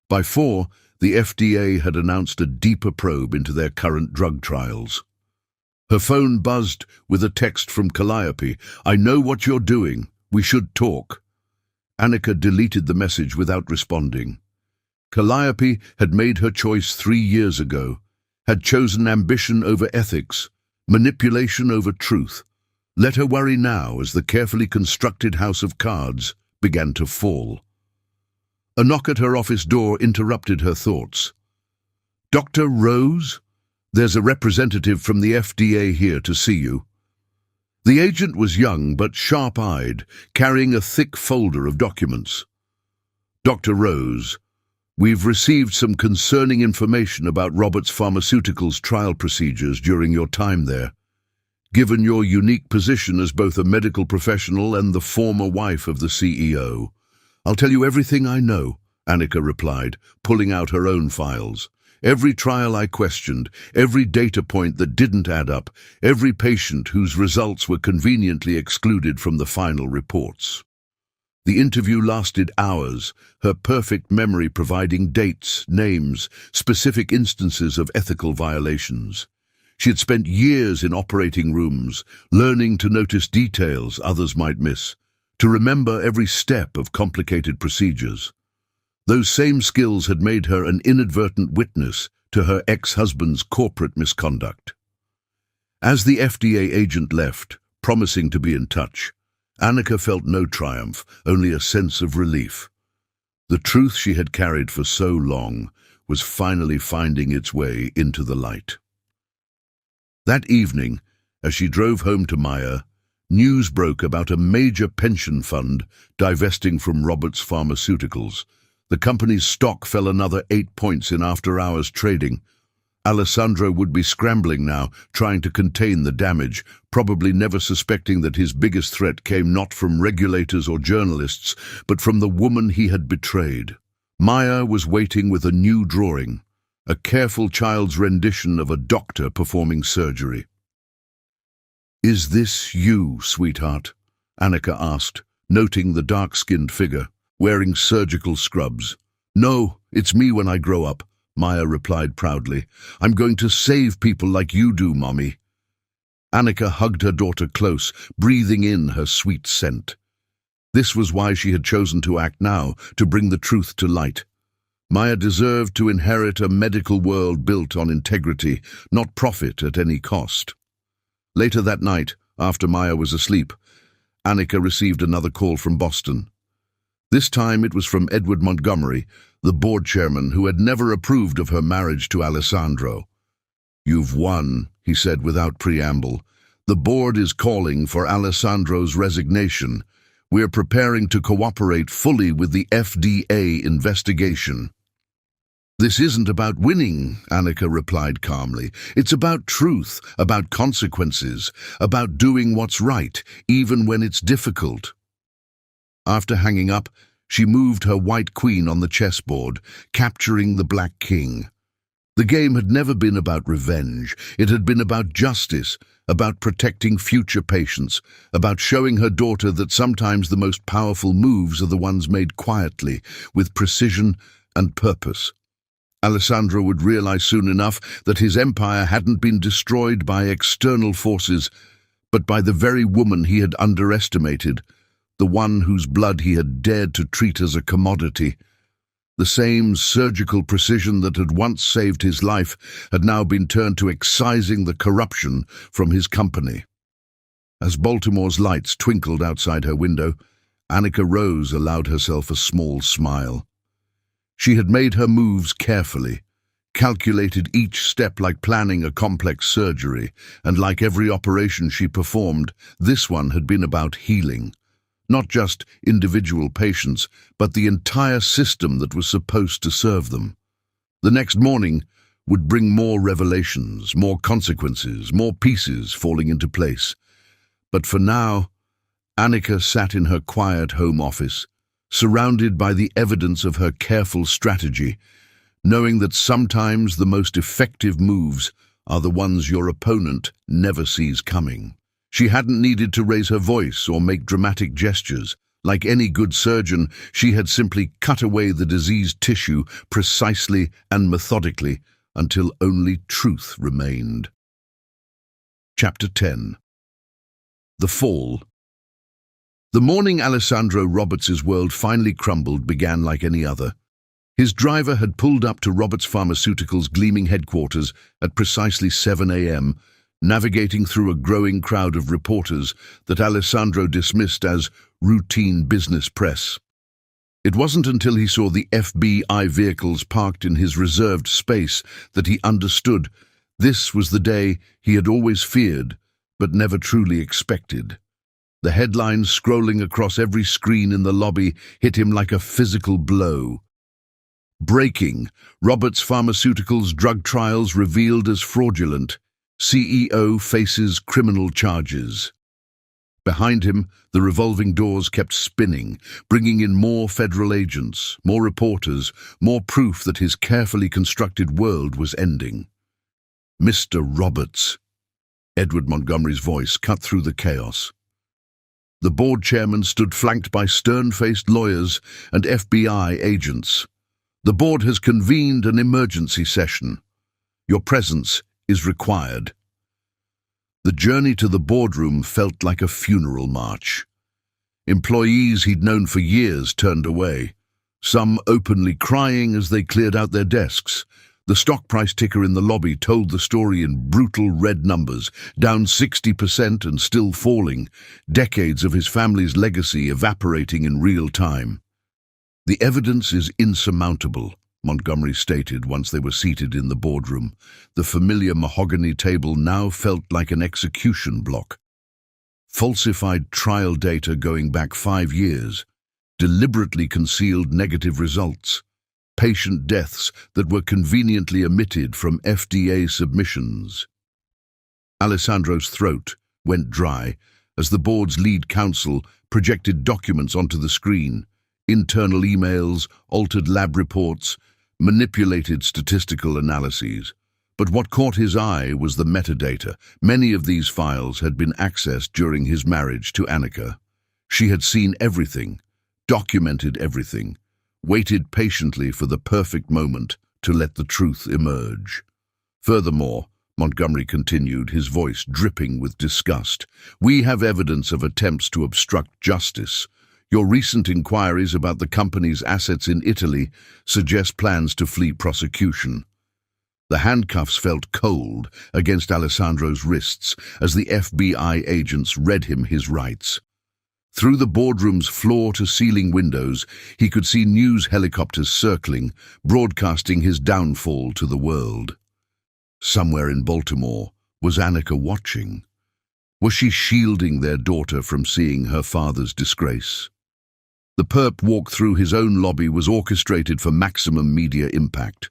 By 4, the FDA had announced a deeper probe into their current drug trials. Her phone buzzed with a text from Calliope. "I know what you're doing. We should talk." Annika deleted the message without responding. Calliope had made her choice 3 years ago, had chosen ambition over ethics, manipulation over truth. Let her worry now as the carefully constructed house of cards began to fall. A knock at her office door interrupted her thoughts. "Dr. Rose? There's a representative from the FDA here to see you." The agent was young but sharp-eyed, carrying a thick folder of documents. "Dr. Rose, we've received some concerning information about Roberts Pharmaceuticals' trial procedures during your time there. Given your unique position as both a medical professional and the former wife of the CEO, I'll tell you everything I know," Annika replied, pulling out her own files. "Every trial I questioned, every data point that didn't add up, every patient whose results were conveniently excluded from the final reports." The interview lasted hours, her perfect memory providing dates, names, specific instances of ethical violations. She had spent years in operating rooms, learning to notice details others might miss, to remember every step of complicated procedures. Those same skills had made her an inadvertent witness to her ex-husband's corporate misconduct. As the FDA agent left, promising to be in touch, Annika felt no triumph, only a sense of relief. The truth she had carried for so long was finally finding its way into the light. That evening, as she drove home to Maya, news broke about a major pension fund divesting from Roberts Pharmaceuticals. The company's stock fell another 8 points in after-hours trading. Alessandro would be scrambling now, trying to contain the damage, probably never suspecting that his biggest threat came not from regulators or journalists, but from the woman he had betrayed. Maya was waiting with a new drawing, a careful child's rendition of a doctor performing surgery. "Is this you, sweetheart?" Annika asked, noting the dark-skinned figure, wearing surgical scrubs. "No, it's me when I grow up," Maya replied proudly. "I'm going to save people like you do, Mommy." Annika hugged her daughter close, breathing in her sweet scent. This was why she had chosen to act now, to bring the truth to light. Maya deserved to inherit a medical world built on integrity, not profit at any cost. Later that night, after Maya was asleep, Annika received another call from Boston. This time it was from Edward Montgomery, the board chairman who had never approved of her marriage to Alessandro. "You've won," he said without preamble. "The board is calling for Alessandro's resignation. We're preparing to cooperate fully with the FDA investigation." "This isn't about winning," Annika replied calmly. "It's about truth, about consequences, about doing what's right, even when it's difficult." After hanging up, she moved her white queen on the chessboard, capturing the black king. The game had never been about revenge. It had been about justice, about protecting future patients, about showing her daughter that sometimes the most powerful moves are the ones made quietly, with precision and purpose. Alessandro would realize soon enough that his empire hadn't been destroyed by external forces, but by the very woman he had underestimated, the one whose blood he had dared to treat as a commodity. The same surgical precision that had once saved his life had now been turned to excising the corruption from his company. As Baltimore's lights twinkled outside her window, Annika Rose allowed herself a small smile. She had made her moves carefully, calculated each step like planning a complex surgery, and like every operation she performed, this one had been about healing. Not just individual patients, but the entire system that was supposed to serve them. The next morning, would bring more revelations, more consequences, more pieces falling into place. But for now, Annika sat in her quiet home office, surrounded by the evidence of her careful strategy, knowing that sometimes the most effective moves are the ones your opponent never sees coming. She hadn't needed to raise her voice or make dramatic gestures. Like any good surgeon, she had simply cut away the diseased tissue precisely and methodically until only truth remained. Chapter 10. The Fall. The morning Alessandro Roberts' world finally crumbled began like any other. His driver had pulled up to Roberts Pharmaceuticals' gleaming headquarters at precisely 7 a.m., navigating through a growing crowd of reporters that Alessandro dismissed as routine business press. It wasn't until he saw the FBI vehicles parked in his reserved space that he understood this was the day he had always feared but never truly expected. The headlines scrolling across every screen in the lobby hit him like a physical blow. Breaking: Roberts Pharmaceuticals drug trials revealed as fraudulent. CEO faces criminal charges. Behind him, the revolving doors kept spinning, bringing in more federal agents, more reporters, more proof that his carefully constructed world was ending. Mr. Roberts. Edward Montgomery's voice cut through the chaos. The board chairman stood flanked by stern-faced lawyers and FBI agents. The board has convened an emergency session. Your presence is required. The journey to the boardroom felt like a funeral march. Employees he'd known for years turned away, some openly crying as they cleared out their desks. The stock price ticker in the lobby told the story in brutal red numbers, down 60% and still falling, decades of his family's legacy evaporating in real time. The evidence is insurmountable, Montgomery stated once they were seated in the boardroom. The familiar mahogany table now felt like an execution block. Falsified trial data going back 5 years, deliberately concealed negative results, patient deaths that were conveniently omitted from FDA submissions. Alessandro's throat went dry as the board's lead counsel projected documents onto the screen. Internal emails, altered lab reports, manipulated statistical analyses. But what caught his eye was the metadata. Many of these files had been accessed during his marriage to Annika. She had seen everything, documented everything, waited patiently for the perfect moment to let the truth emerge. Furthermore, Montgomery continued, his voice dripping with disgust, we have evidence of attempts to obstruct justice. Your recent inquiries about the company's assets in Italy suggest plans to flee prosecution. The handcuffs felt cold against Alessandro's wrists as the FBI agents read him his rights. Through the boardroom's floor-to-ceiling windows, he could see news helicopters circling, broadcasting his downfall to the world. Somewhere in Baltimore, was Annika watching? Was she shielding their daughter from seeing her father's disgrace? The perp walk through his own lobby was orchestrated for maximum media impact.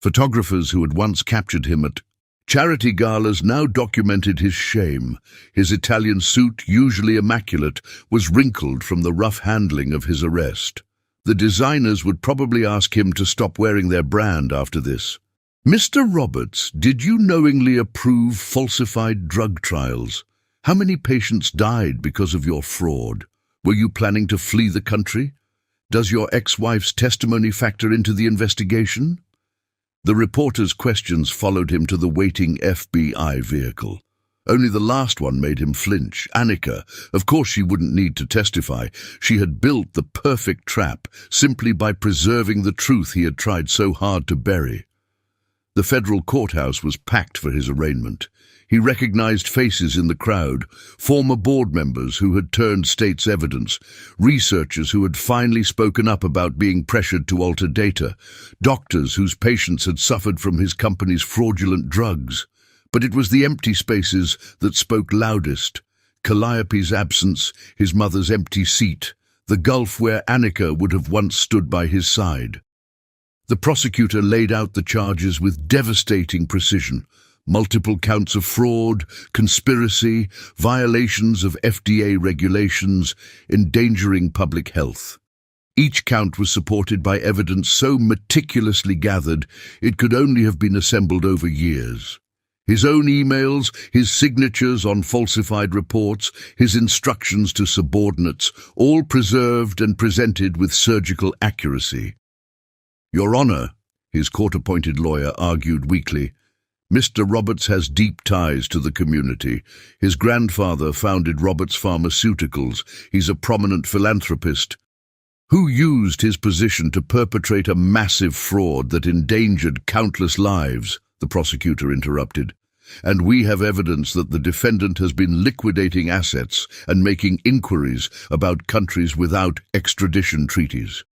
Photographers who had once captured him at charity galas now documented his shame. His Italian suit, usually immaculate, was wrinkled from the rough handling of his arrest. The designers would probably ask him to stop wearing their brand after this. Mr. Roberts, did you knowingly approve falsified drug trials? How many patients died because of your fraud? Were you planning to flee the country? Does your ex-wife's testimony factor into the investigation? The reporter's questions followed him to the waiting FBI vehicle. Only the last one made him flinch. Annika, of course she wouldn't need to testify. She had built the perfect trap simply by preserving the truth he had tried so hard to bury. The federal courthouse was packed for his arraignment. He recognized faces in the crowd, former board members who had turned state's evidence, researchers who had finally spoken up about being pressured to alter data, doctors whose patients had suffered from his company's fraudulent drugs. But it was the empty spaces that spoke loudest. Calliope's absence, his mother's empty seat, the gulf where Annika would have once stood by his side. The prosecutor laid out the charges with devastating precision. Multiple counts of fraud, conspiracy, violations of FDA regulations, endangering public health. Each count was supported by evidence so meticulously gathered it could only have been assembled over years. His own emails, his signatures on falsified reports, his instructions to subordinates, all preserved and presented with surgical accuracy. "Your Honor," his court-appointed lawyer argued weakly, "Mr. Roberts has deep ties to the community. His grandfather founded Roberts Pharmaceuticals. He's a prominent philanthropist who used his position to perpetrate a massive fraud that endangered countless lives," the prosecutor interrupted. "And we have evidence that the defendant has been liquidating assets and making inquiries about countries without extradition treaties."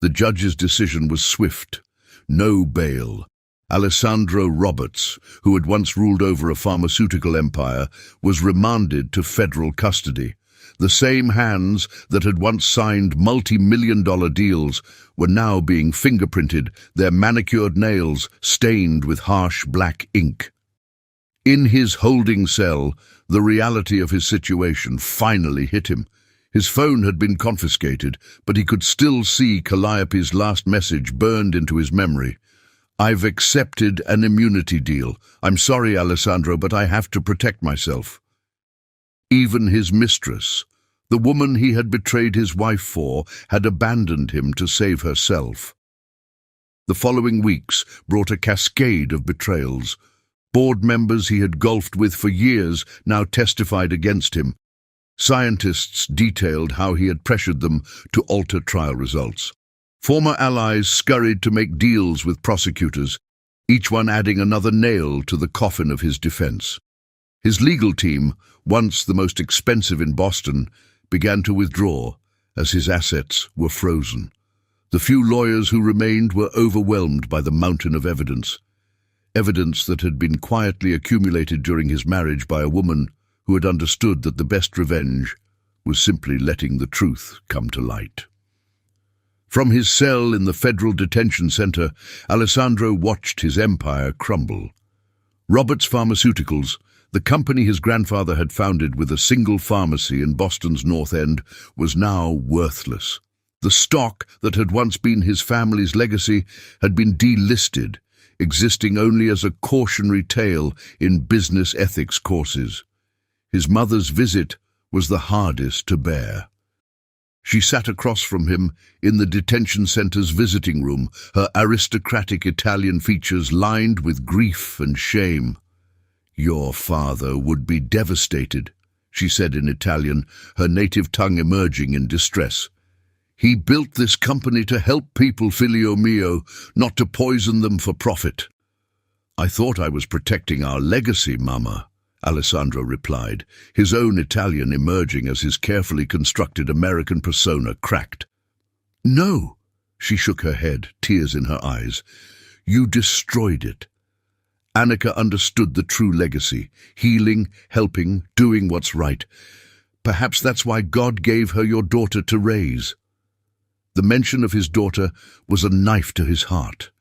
The judge's decision was swift. No bail. Alessandro Roberts, who had once ruled over a pharmaceutical empire, was remanded to federal custody. The same hands that had once signed multi-million-dollar deals were now being fingerprinted, their manicured nails stained with harsh black ink. In his holding cell, the reality of his situation finally hit him. His phone had been confiscated, but he could still see Calliope's last message burned into his memory. "I've accepted an immunity deal. I'm sorry, Alessandro, but I have to protect myself." Even his mistress, the woman he had betrayed his wife for, had abandoned him to save herself. The following weeks brought a cascade of betrayals. Board members he had golfed with for years now testified against him. Scientists detailed how he had pressured them to alter trial results. Former allies scurried to make deals with prosecutors, each one adding another nail to the coffin of his defense. His legal team, once the most expensive in Boston, began to withdraw as his assets were frozen. The few lawyers who remained were overwhelmed by the mountain of evidence. Evidence that had been quietly accumulated during his marriage by a woman who had understood that the best revenge was simply letting the truth come to light. From his cell in the federal detention center, Alessandro watched his empire crumble. Roberts Pharmaceuticals, the company his grandfather had founded with a single pharmacy in Boston's North End, was now worthless. The stock that had once been his family's legacy had been delisted, existing only as a cautionary tale in business ethics courses. His mother's visit was the hardest to bear. She sat across from him in the detention center's visiting room, her aristocratic Italian features lined with grief and shame. "Your father would be devastated," she said in Italian, her native tongue emerging in distress. "He built this company to help people, figlio mio, not to poison them for profit." "I thought I was protecting our legacy, Mama," Alessandro replied, his own Italian emerging as his carefully constructed American persona cracked. "No," she shook her head, tears in her eyes. "You destroyed it." Annika understood the true legacy, healing, helping, doing what's right. Perhaps that's why God gave her your daughter to raise. The mention of his daughter was a knife to his heart.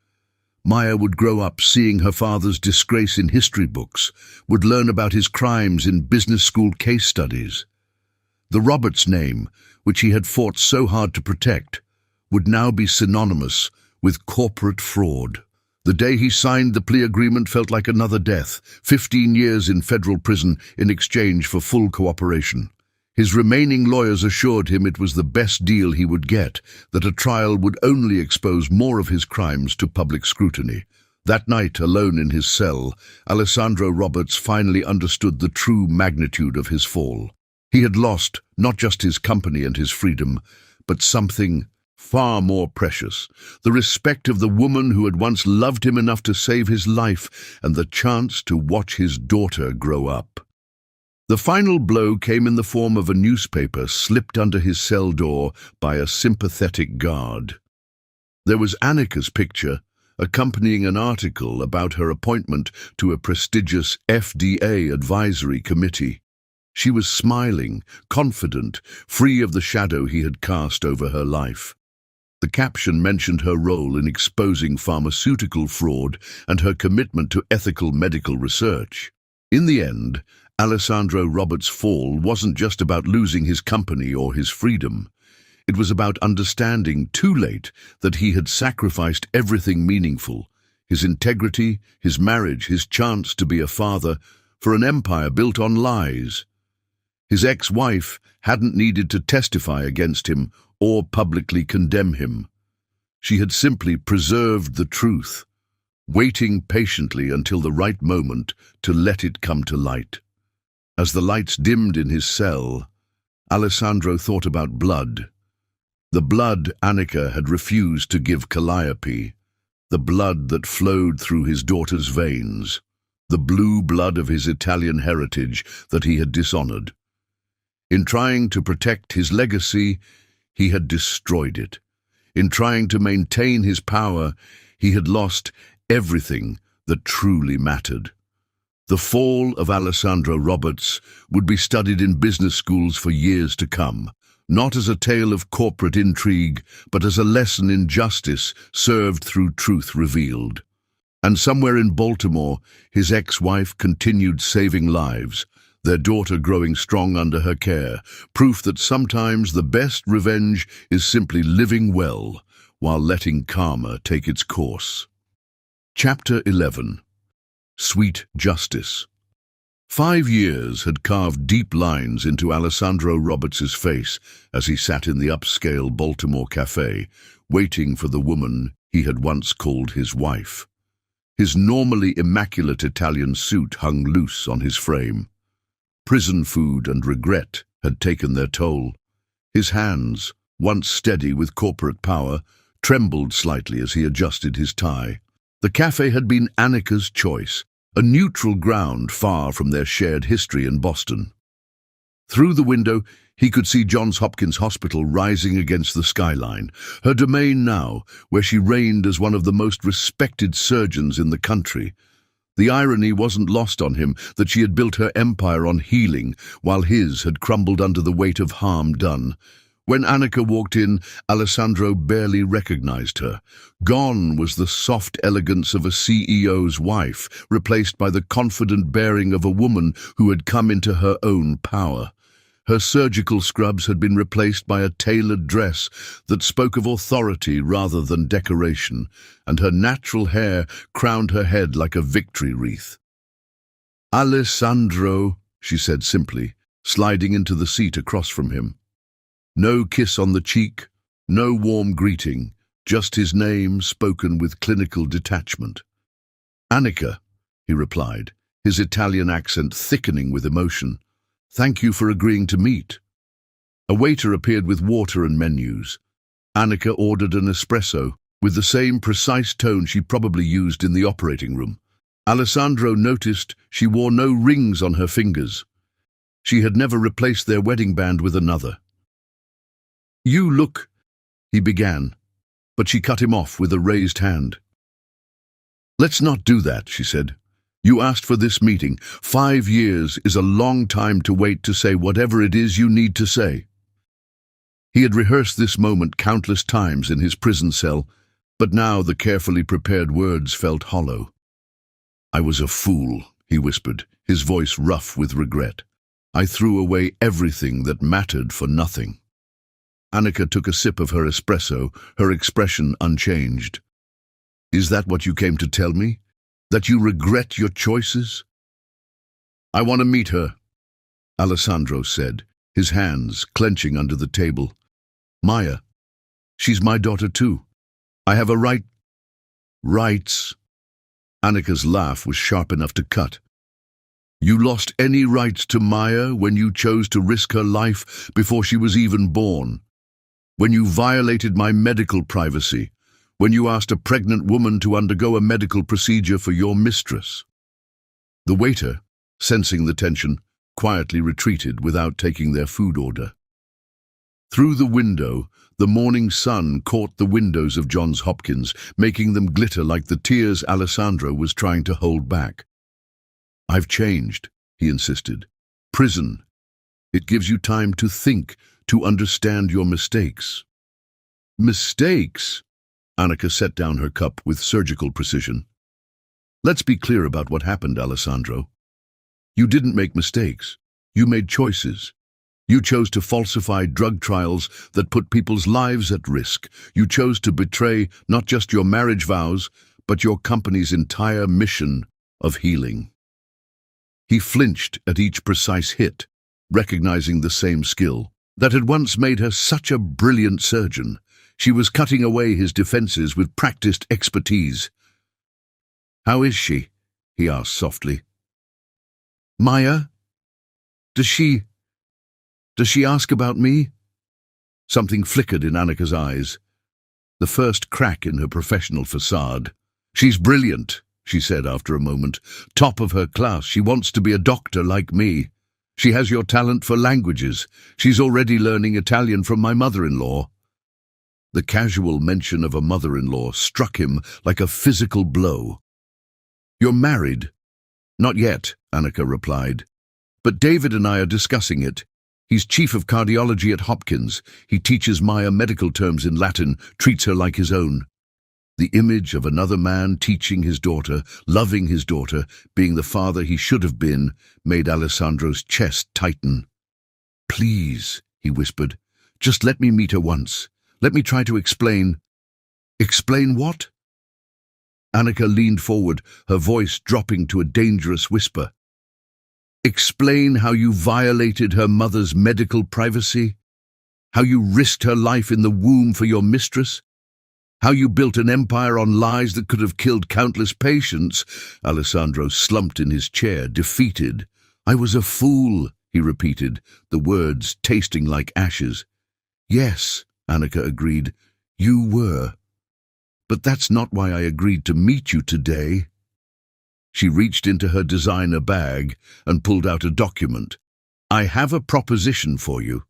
Maya would grow up seeing her father's disgrace in history books, would learn about his crimes in business school case studies. The Roberts name, which he had fought so hard to protect, would now be synonymous with corporate fraud. The day he signed the plea agreement felt like another death, 15 years in federal prison in exchange for full cooperation. His remaining lawyers assured him it was the best deal he would get, that a trial would only expose more of his crimes to public scrutiny. That night, alone in his cell, Alessandro Roberts finally understood the true magnitude of his fall. He had lost not just his company and his freedom, but something far more precious, the respect of the woman who had once loved him enough to save his life, and the chance to watch his daughter grow up. The final blow came in the form of a newspaper slipped under his cell door by a sympathetic guard. There was Annika's picture, accompanying an article about her appointment to a prestigious FDA advisory committee. She was smiling, confident, free of the shadow he had cast over her life. The caption mentioned her role in exposing pharmaceutical fraud and her commitment to ethical medical research. In the end, Alessandro Roberts' fall wasn't just about losing his company or his freedom. It was about understanding too late that he had sacrificed everything meaningful, his integrity, his marriage, his chance to be a father, for an empire built on lies. His ex-wife hadn't needed to testify against him or publicly condemn him. She had simply preserved the truth, waiting patiently until the right moment to let it come to light. As the lights dimmed in his cell, Alessandro thought about blood. The blood Annika had refused to give Calliope, the blood that flowed through his daughter's veins, the blue blood of his Italian heritage that he had dishonored. In trying to protect his legacy, he had destroyed it. In trying to maintain his power, he had lost everything that truly mattered. The fall of Alessandro Roberts would be studied in business schools for years to come, not as a tale of corporate intrigue, but as a lesson in justice served through truth revealed. And somewhere in Baltimore, his ex-wife continued saving lives, their daughter growing strong under her care, proof that sometimes the best revenge is simply living well while letting karma take its course. Chapter 11. Sweet Justice. 5 years had carved deep lines into Alessandro Roberts's face as he sat in the upscale Baltimore cafe, waiting for the woman he had once called his wife. His normally immaculate Italian suit hung loose on his frame. Prison food and regret had taken their toll. His hands, once steady with corporate power, trembled slightly as he adjusted his tie. The cafe had been Annika's choice, a neutral ground far from their shared history in Boston. Through the window, he could see Johns Hopkins Hospital rising against the skyline, her domain now, where she reigned as one of the most respected surgeons in the country. The irony wasn't lost on him that she had built her empire on healing, while his had crumbled under the weight of harm done. When Annika walked in, Alessandro barely recognized her. Gone was the soft elegance of a CEO's wife, replaced by the confident bearing of a woman who had come into her own power. Her surgical scrubs had been replaced by a tailored dress that spoke of authority rather than decoration, and her natural hair crowned her head like a victory wreath. "Alessandro," she said simply, sliding into the seat across from him. No kiss on the cheek, no warm greeting, just his name spoken with clinical detachment. "Annika," he replied, his Italian accent thickening with emotion. "Thank you for agreeing to meet." A waiter appeared with water and menus. Annika ordered an espresso, with the same precise tone she probably used in the operating room. Alessandro noticed she wore no rings on her fingers. She had never replaced their wedding band with another. "You look," he began, but she cut him off with a raised hand. "Let's not do that," she said. "You asked for this meeting. 5 years is a long time to wait to say whatever it is you need to say." He had rehearsed this moment countless times in his prison cell, but now the carefully prepared words felt hollow. "I was a fool," he whispered, his voice rough with regret. "I threw away everything that mattered for nothing." Annika took a sip of her espresso, her expression unchanged. "Is that what you came to tell me? That you regret your choices?" "I want to meet her," Alessandro said, his hands clenching under the table. "Maya, she's my daughter too. I have a right..." "Rights?" Annika's laugh was sharp enough to cut. "You lost any rights to Maya when you chose to risk her life before she was even born. When you violated my medical privacy, when you asked a pregnant woman to undergo a medical procedure for your mistress." The waiter, sensing the tension, quietly retreated without taking their food order. Through the window, the morning sun caught the windows of Johns Hopkins, making them glitter like the tears Alessandro was trying to hold back. "I've changed," he insisted. "Prison. It gives you time to think, to understand your mistakes." Mistakes? Annika set down her cup with surgical precision. Let's be clear about what happened, Alessandro. You didn't make mistakes. You made choices. You chose to falsify drug trials that put people's lives at risk. You chose to betray not just your marriage vows, but your company's entire mission of healing. He flinched at each precise hit, recognizing the same skill that had once made her such a brilliant surgeon. She was cutting away his defenses with practiced expertise. "How is she?" he asked softly. "Maya? Does she ask about me?" Something flickered in Annika's eyes, the first crack in her professional facade. "She's brilliant," she said after a moment. "Top of her class. She wants to be a doctor like me. She has your talent for languages. She's already learning Italian from my mother-in-law." The casual mention of a mother-in-law struck him like a physical blow. "You're married?" "Not yet," Annika replied. "But David and I are discussing it. He's chief of cardiology at Hopkins. He teaches Maya medical terms in Latin, treats her like his own." The image of another man teaching his daughter, loving his daughter, being the father he should have been, made Alessandro's chest tighten. "Please," he whispered, "just let me meet her once. Let me try to explain." "Explain what?" Annika leaned forward, her voice dropping to a dangerous whisper. "Explain how you violated her mother's medical privacy, how you risked her life in the womb for your mistress, how you built an empire on lies that could have killed countless patients." Alessandro slumped in his chair, defeated. "I was a fool," he repeated, the words tasting like ashes. "Yes," Annika agreed, "you were. But that's not why I agreed to meet you today." She reached into her designer bag and pulled out a document. "I have a proposition for you."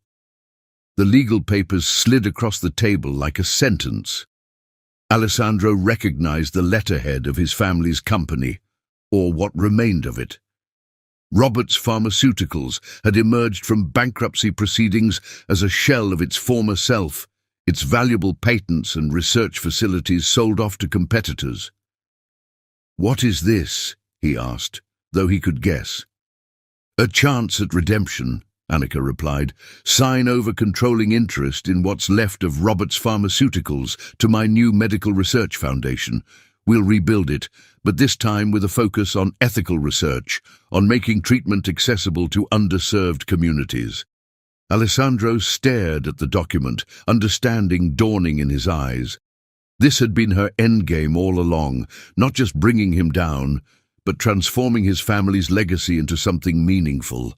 The legal papers slid across the table like a sentence. Alessandro recognized the letterhead of his family's company, or what remained of it. Roberts Pharmaceuticals had emerged from bankruptcy proceedings as a shell of its former self, its valuable patents and research facilities sold off to competitors. "What is this?" he asked, though he could guess. "A chance at redemption," Annika replied. "Sign over controlling interest in what's left of Roberts Pharmaceuticals to my new medical research foundation. We'll rebuild it, but this time with a focus on ethical research, on making treatment accessible to underserved communities." Alessandro stared at the document, understanding dawning in his eyes. This had been her endgame all along, not just bringing him down, but transforming his family's legacy into something meaningful.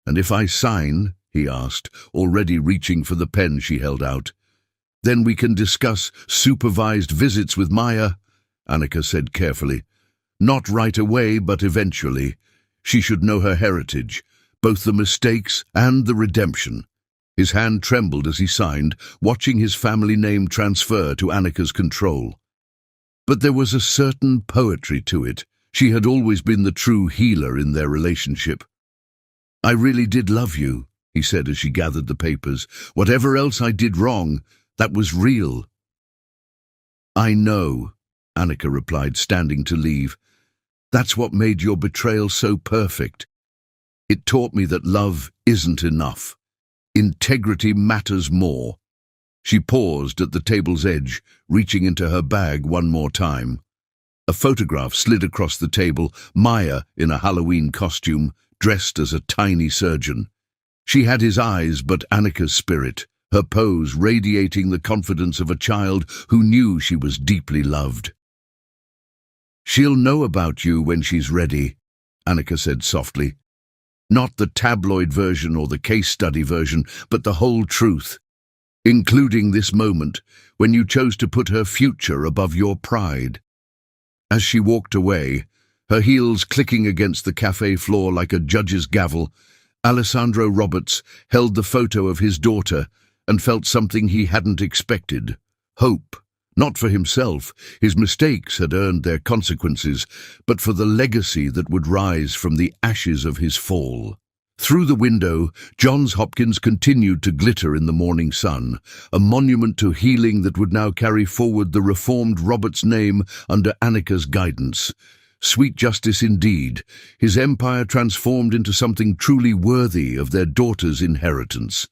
"And if I sign," he asked, already reaching for the pen she held out, "then we can discuss supervised visits with Maya," Annika said carefully. "Not right away, but eventually. She should know her heritage, both the mistakes and the redemption." His hand trembled as he signed, watching his family name transfer to Annika's control. But there was a certain poetry to it. She had always been the true healer in their relationship. "I really did love you," he said as she gathered the papers. "Whatever else I did wrong, that was real." "I know," Annika replied, standing to leave. "That's what made your betrayal so perfect. It taught me that love isn't enough. Integrity matters more." She paused at the table's edge, reaching into her bag one more time. A photograph slid across the table, Maya in a Halloween costume, dressed as a tiny surgeon. She had his eyes but Annika's spirit, her pose radiating the confidence of a child who knew she was deeply loved. "She'll know about you when she's ready," Annika said softly. "Not the tabloid version or the case study version, but the whole truth, including this moment when you chose to put her future above your pride." As she walked away, her heels clicking against the cafe floor like a judge's gavel, Alessandro Roberts held the photo of his daughter and felt something he hadn't expected: hope. Not for himself, his mistakes had earned their consequences, but for the legacy that would rise from the ashes of his fall. Through the window, Johns Hopkins continued to glitter in the morning sun, a monument to healing that would now carry forward the reformed Robert's name under Annika's guidance. Sweet justice indeed, his empire transformed into something truly worthy of their daughter's inheritance.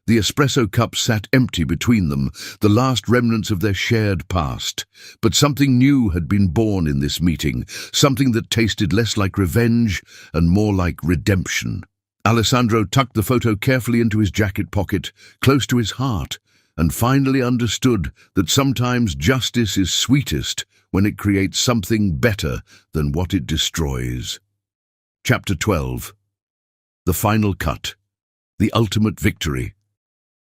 The espresso cup sat empty between them, the last remnants of their shared past. But something new had been born in this meeting, something that tasted less like revenge and more like redemption. Alessandro tucked the photo carefully into his jacket pocket, close to his heart, and finally understood that sometimes justice is sweetest when it creates something better than what it destroys. Chapter 12. The Final Cut. The Ultimate Victory.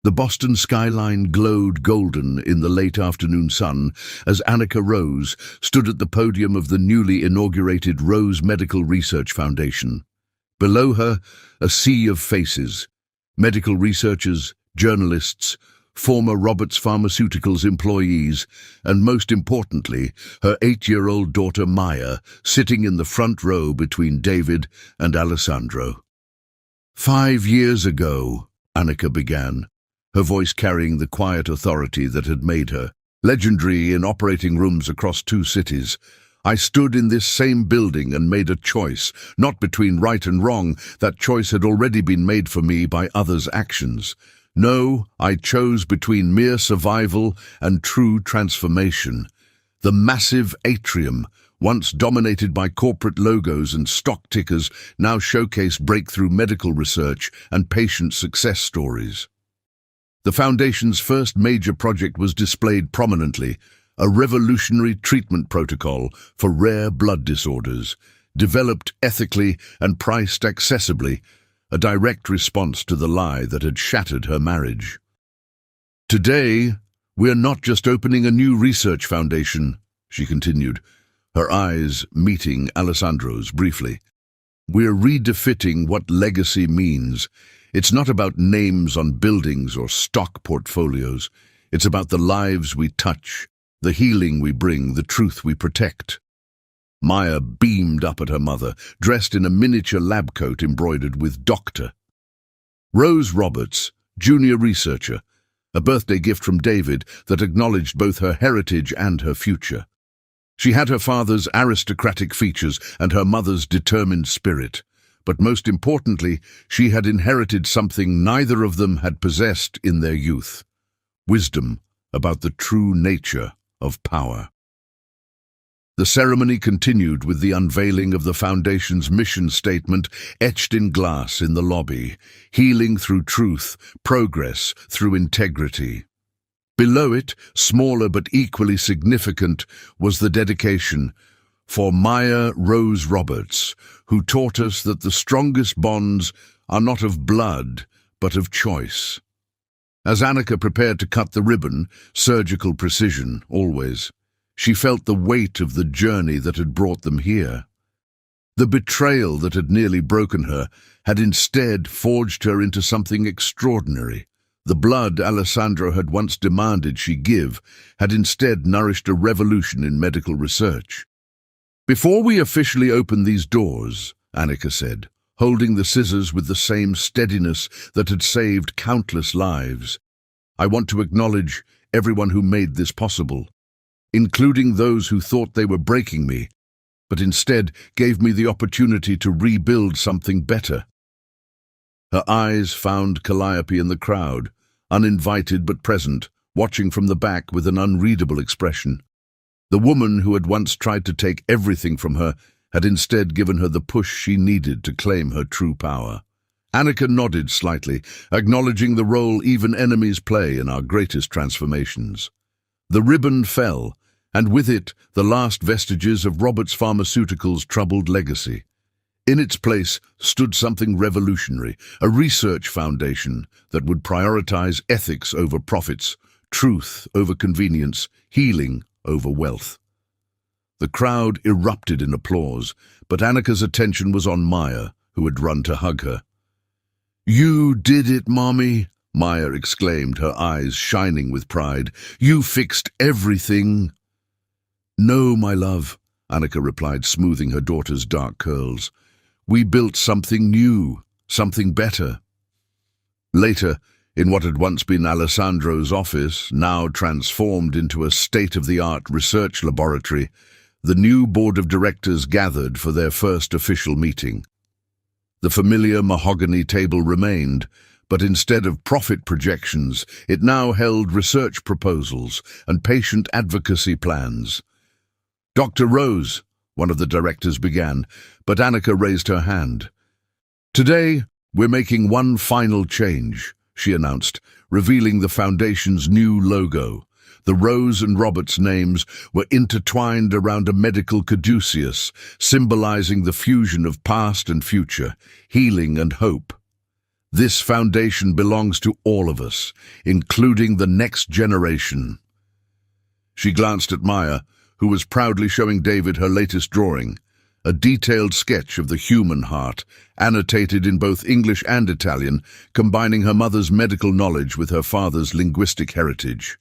The Boston skyline glowed golden in the late afternoon sun as Annika Rose stood at the podium of the newly inaugurated Rose Medical Research Foundation. Below her, a sea of faces: medical researchers, journalists, former Roberts Pharmaceuticals employees, and most importantly, her 8-year-old daughter Maya, sitting in the front row between David and Alessandro. 5 years ago, Annika began, her voice carrying the quiet authority that had made her legendary in operating rooms across 2 cities. I stood in this same building and made a choice, not between right and wrong. That choice had already been made for me by others' actions. No, I chose between mere survival and true transformation. The massive atrium, once dominated by corporate logos and stock tickers, now showcased breakthrough medical research and patient success stories. The Foundation's first major project was displayed prominently: a revolutionary treatment protocol for rare blood disorders, developed ethically and priced accessibly, a direct response to the lie that had shattered her marriage. Today, we are not just opening a new research foundation, she continued, her eyes meeting Alessandro's briefly. We're redefining what legacy means. It's not about names on buildings or stock portfolios. It's about the lives we touch, the healing we bring, the truth we protect. Maya beamed up at her mother, dressed in a miniature lab coat embroidered with Doctor. Rose Roberts, junior researcher, a birthday gift from David that acknowledged both her heritage and her future. She had her father's aristocratic features and her mother's determined spirit, but most importantly, she had inherited something neither of them had possessed in their youth: wisdom about the true nature of power. The ceremony continued with the unveiling of the Foundation's mission statement etched in glass in the lobby: healing through truth, progress through integrity. Below it, smaller but equally significant, was the dedication: for Maya Rose Roberts, who taught us that the strongest bonds are not of blood, but of choice. As Annika prepared to cut the ribbon, surgical precision, always, she felt the weight of the journey that had brought them here. The betrayal that had nearly broken her had instead forged her into something extraordinary. The blood Alessandro had once demanded she give had instead nourished a revolution in medical research. "Before we officially open these doors," Annika said, holding the scissors with the same steadiness that had saved countless lives, "I want to acknowledge everyone who made this possible, including those who thought they were breaking me, but instead gave me the opportunity to rebuild something better." Her eyes found Calliope in the crowd, uninvited but present, watching from the back with an unreadable expression. The woman who had once tried to take everything from her had instead given her the push she needed to claim her true power. Annika nodded slightly, acknowledging the role even enemies play in our greatest transformations. The ribbon fell, and with it the last vestiges of Roberts Pharmaceuticals' troubled legacy. In its place stood something revolutionary, a research foundation that would prioritize ethics over profits, truth over convenience, healing over wealth. The crowd erupted in applause, but Annika's attention was on Maya, who had run to hug her. "You did it, Mommy," Maya exclaimed, her eyes shining with pride. "You fixed everything." "No, my love," Annika replied, smoothing her daughter's dark curls. "We built something new." something better. Later, in what had once been Alessandro's office, now transformed into a state-of-the-art research laboratory, the new board of directors gathered for their first official meeting. The familiar mahogany table remained, but instead of profit projections, it now held research proposals and patient advocacy plans. "Dr. Rose," one of the directors began, but Annika raised her hand. "Today, we're making one final change," she announced, revealing the Foundation's new logo. The Rose and Roberts names were intertwined around a medical caduceus, symbolizing the fusion of past and future, healing and hope. "This foundation belongs to all of us, including the next generation." She glanced at Maya, who was proudly showing David her latest drawing, a detailed sketch of the human heart, annotated in both English and Italian, combining her mother's medical knowledge with her father's linguistic heritage.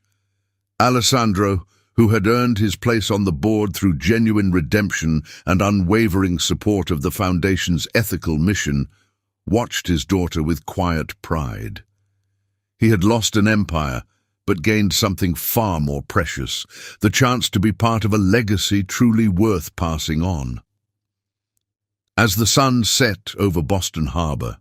Alessandro, who had earned his place on the board through genuine redemption and unwavering support of the Foundation's ethical mission, watched his daughter with quiet pride. He had lost an empire, but gained something far more precious, the chance to be part of a legacy truly worth passing on. As the sun set over Boston Harbor,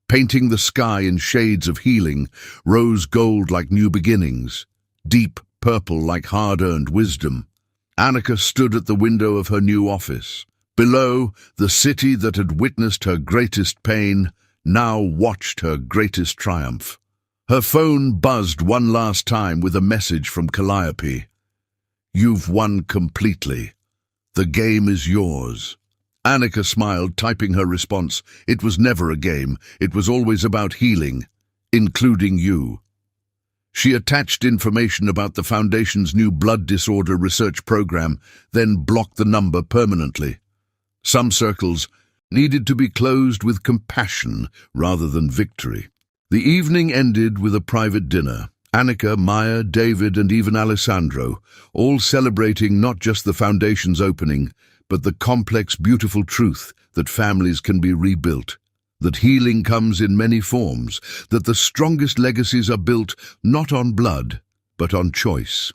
painting the sky in shades of healing, rose gold like new beginnings, deep purple like hard-earned wisdom, Annika stood at the window of her new office. Below, the city that had witnessed her greatest pain now watched her greatest triumph. Her phone buzzed one last time with a message from Calliope. "You've won completely. The game is yours." Annika smiled, typing her response. It was never a game. It was always about healing, including you. She attached information about the Foundation's new blood disorder research program, then blocked the number permanently. Some circles needed to be closed with compassion rather than victory. The evening ended with a private dinner. Annika, Maya, David, and even Alessandro, all celebrating not just the Foundation's opening, but the complex, beautiful truth that families can be rebuilt, that healing comes in many forms, that the strongest legacies are built not on blood, but on choice.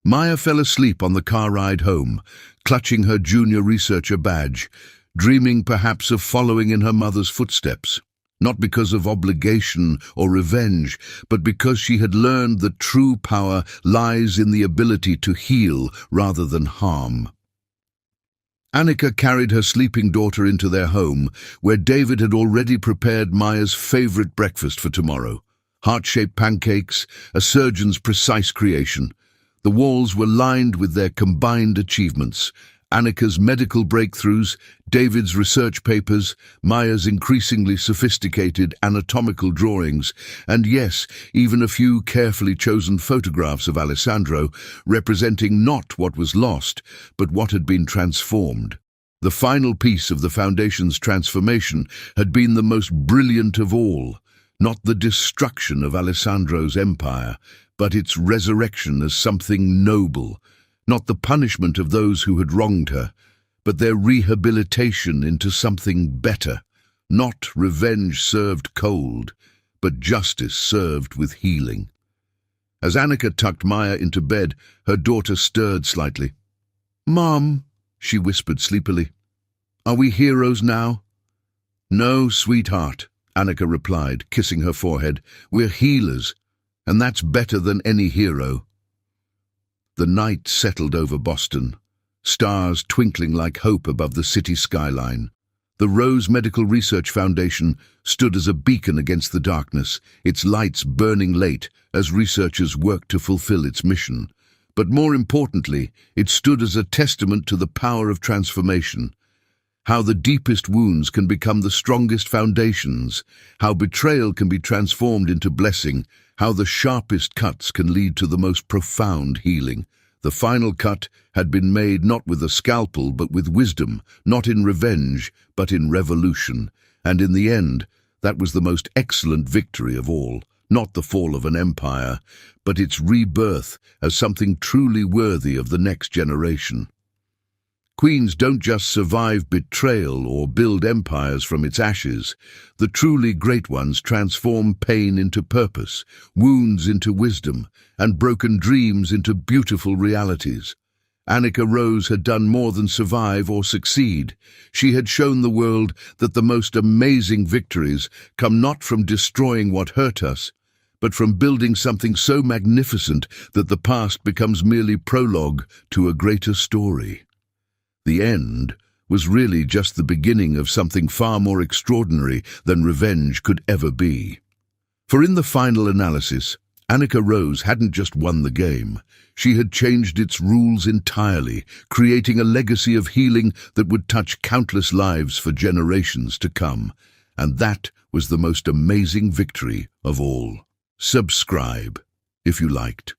Maya fell asleep on the car ride home, clutching her junior researcher badge, dreaming perhaps of following in her mother's footsteps, not because of obligation or revenge, but because she had learned that true power lies in the ability to heal rather than harm. Annika carried her sleeping daughter into their home, where David had already prepared Maya's favorite breakfast for tomorrow. Heart-shaped pancakes, a surgeon's precise creation. The walls were lined with their combined achievements. Annika's medical breakthroughs, David's research papers, Maya's increasingly sophisticated anatomical drawings, and yes, even a few carefully chosen photographs of Alessandro, representing not what was lost, but what had been transformed. The final piece of the Foundation's transformation had been the most brilliant of all, not the destruction of Alessandro's empire, but its resurrection as something noble, not the punishment of those who had wronged her, but their rehabilitation into something better, not revenge served cold, but justice served with healing. As Annika tucked Maya into bed, her daughter stirred slightly. "Mom," she whispered sleepily, "are we heroes now?" "No, sweetheart," Annika replied, kissing her forehead. "We're healers, and that's better than any hero." The night settled over Boston, stars twinkling like hope above the city skyline. The Rose Medical Research Foundation stood as a beacon against the darkness, its lights burning late as researchers worked to fulfill its mission. But more importantly, it stood as a testament to the power of transformation. How the deepest wounds can become the strongest foundations, how betrayal can be transformed into blessing, how the sharpest cuts can lead to the most profound healing. The final cut had been made not with a scalpel but with wisdom, not in revenge but in revolution. And in the end, that was the most excellent victory of all, not the fall of an empire, but its rebirth as something truly worthy of the next generation. Queens don't just survive betrayal or build empires from its ashes. The truly great ones transform pain into purpose, wounds into wisdom, and broken dreams into beautiful realities. Annika Rose had done more than survive or succeed. She had shown the world that the most amazing victories come not from destroying what hurt us, but from building something so magnificent that the past becomes merely prologue to a greater story. The end was really just the beginning of something far more extraordinary than revenge could ever be. For in the final analysis, Annika Rose hadn't just won the game. She had changed its rules entirely, creating a legacy of healing that would touch countless lives for generations to come. And that was the most amazing victory of all. Subscribe if you liked.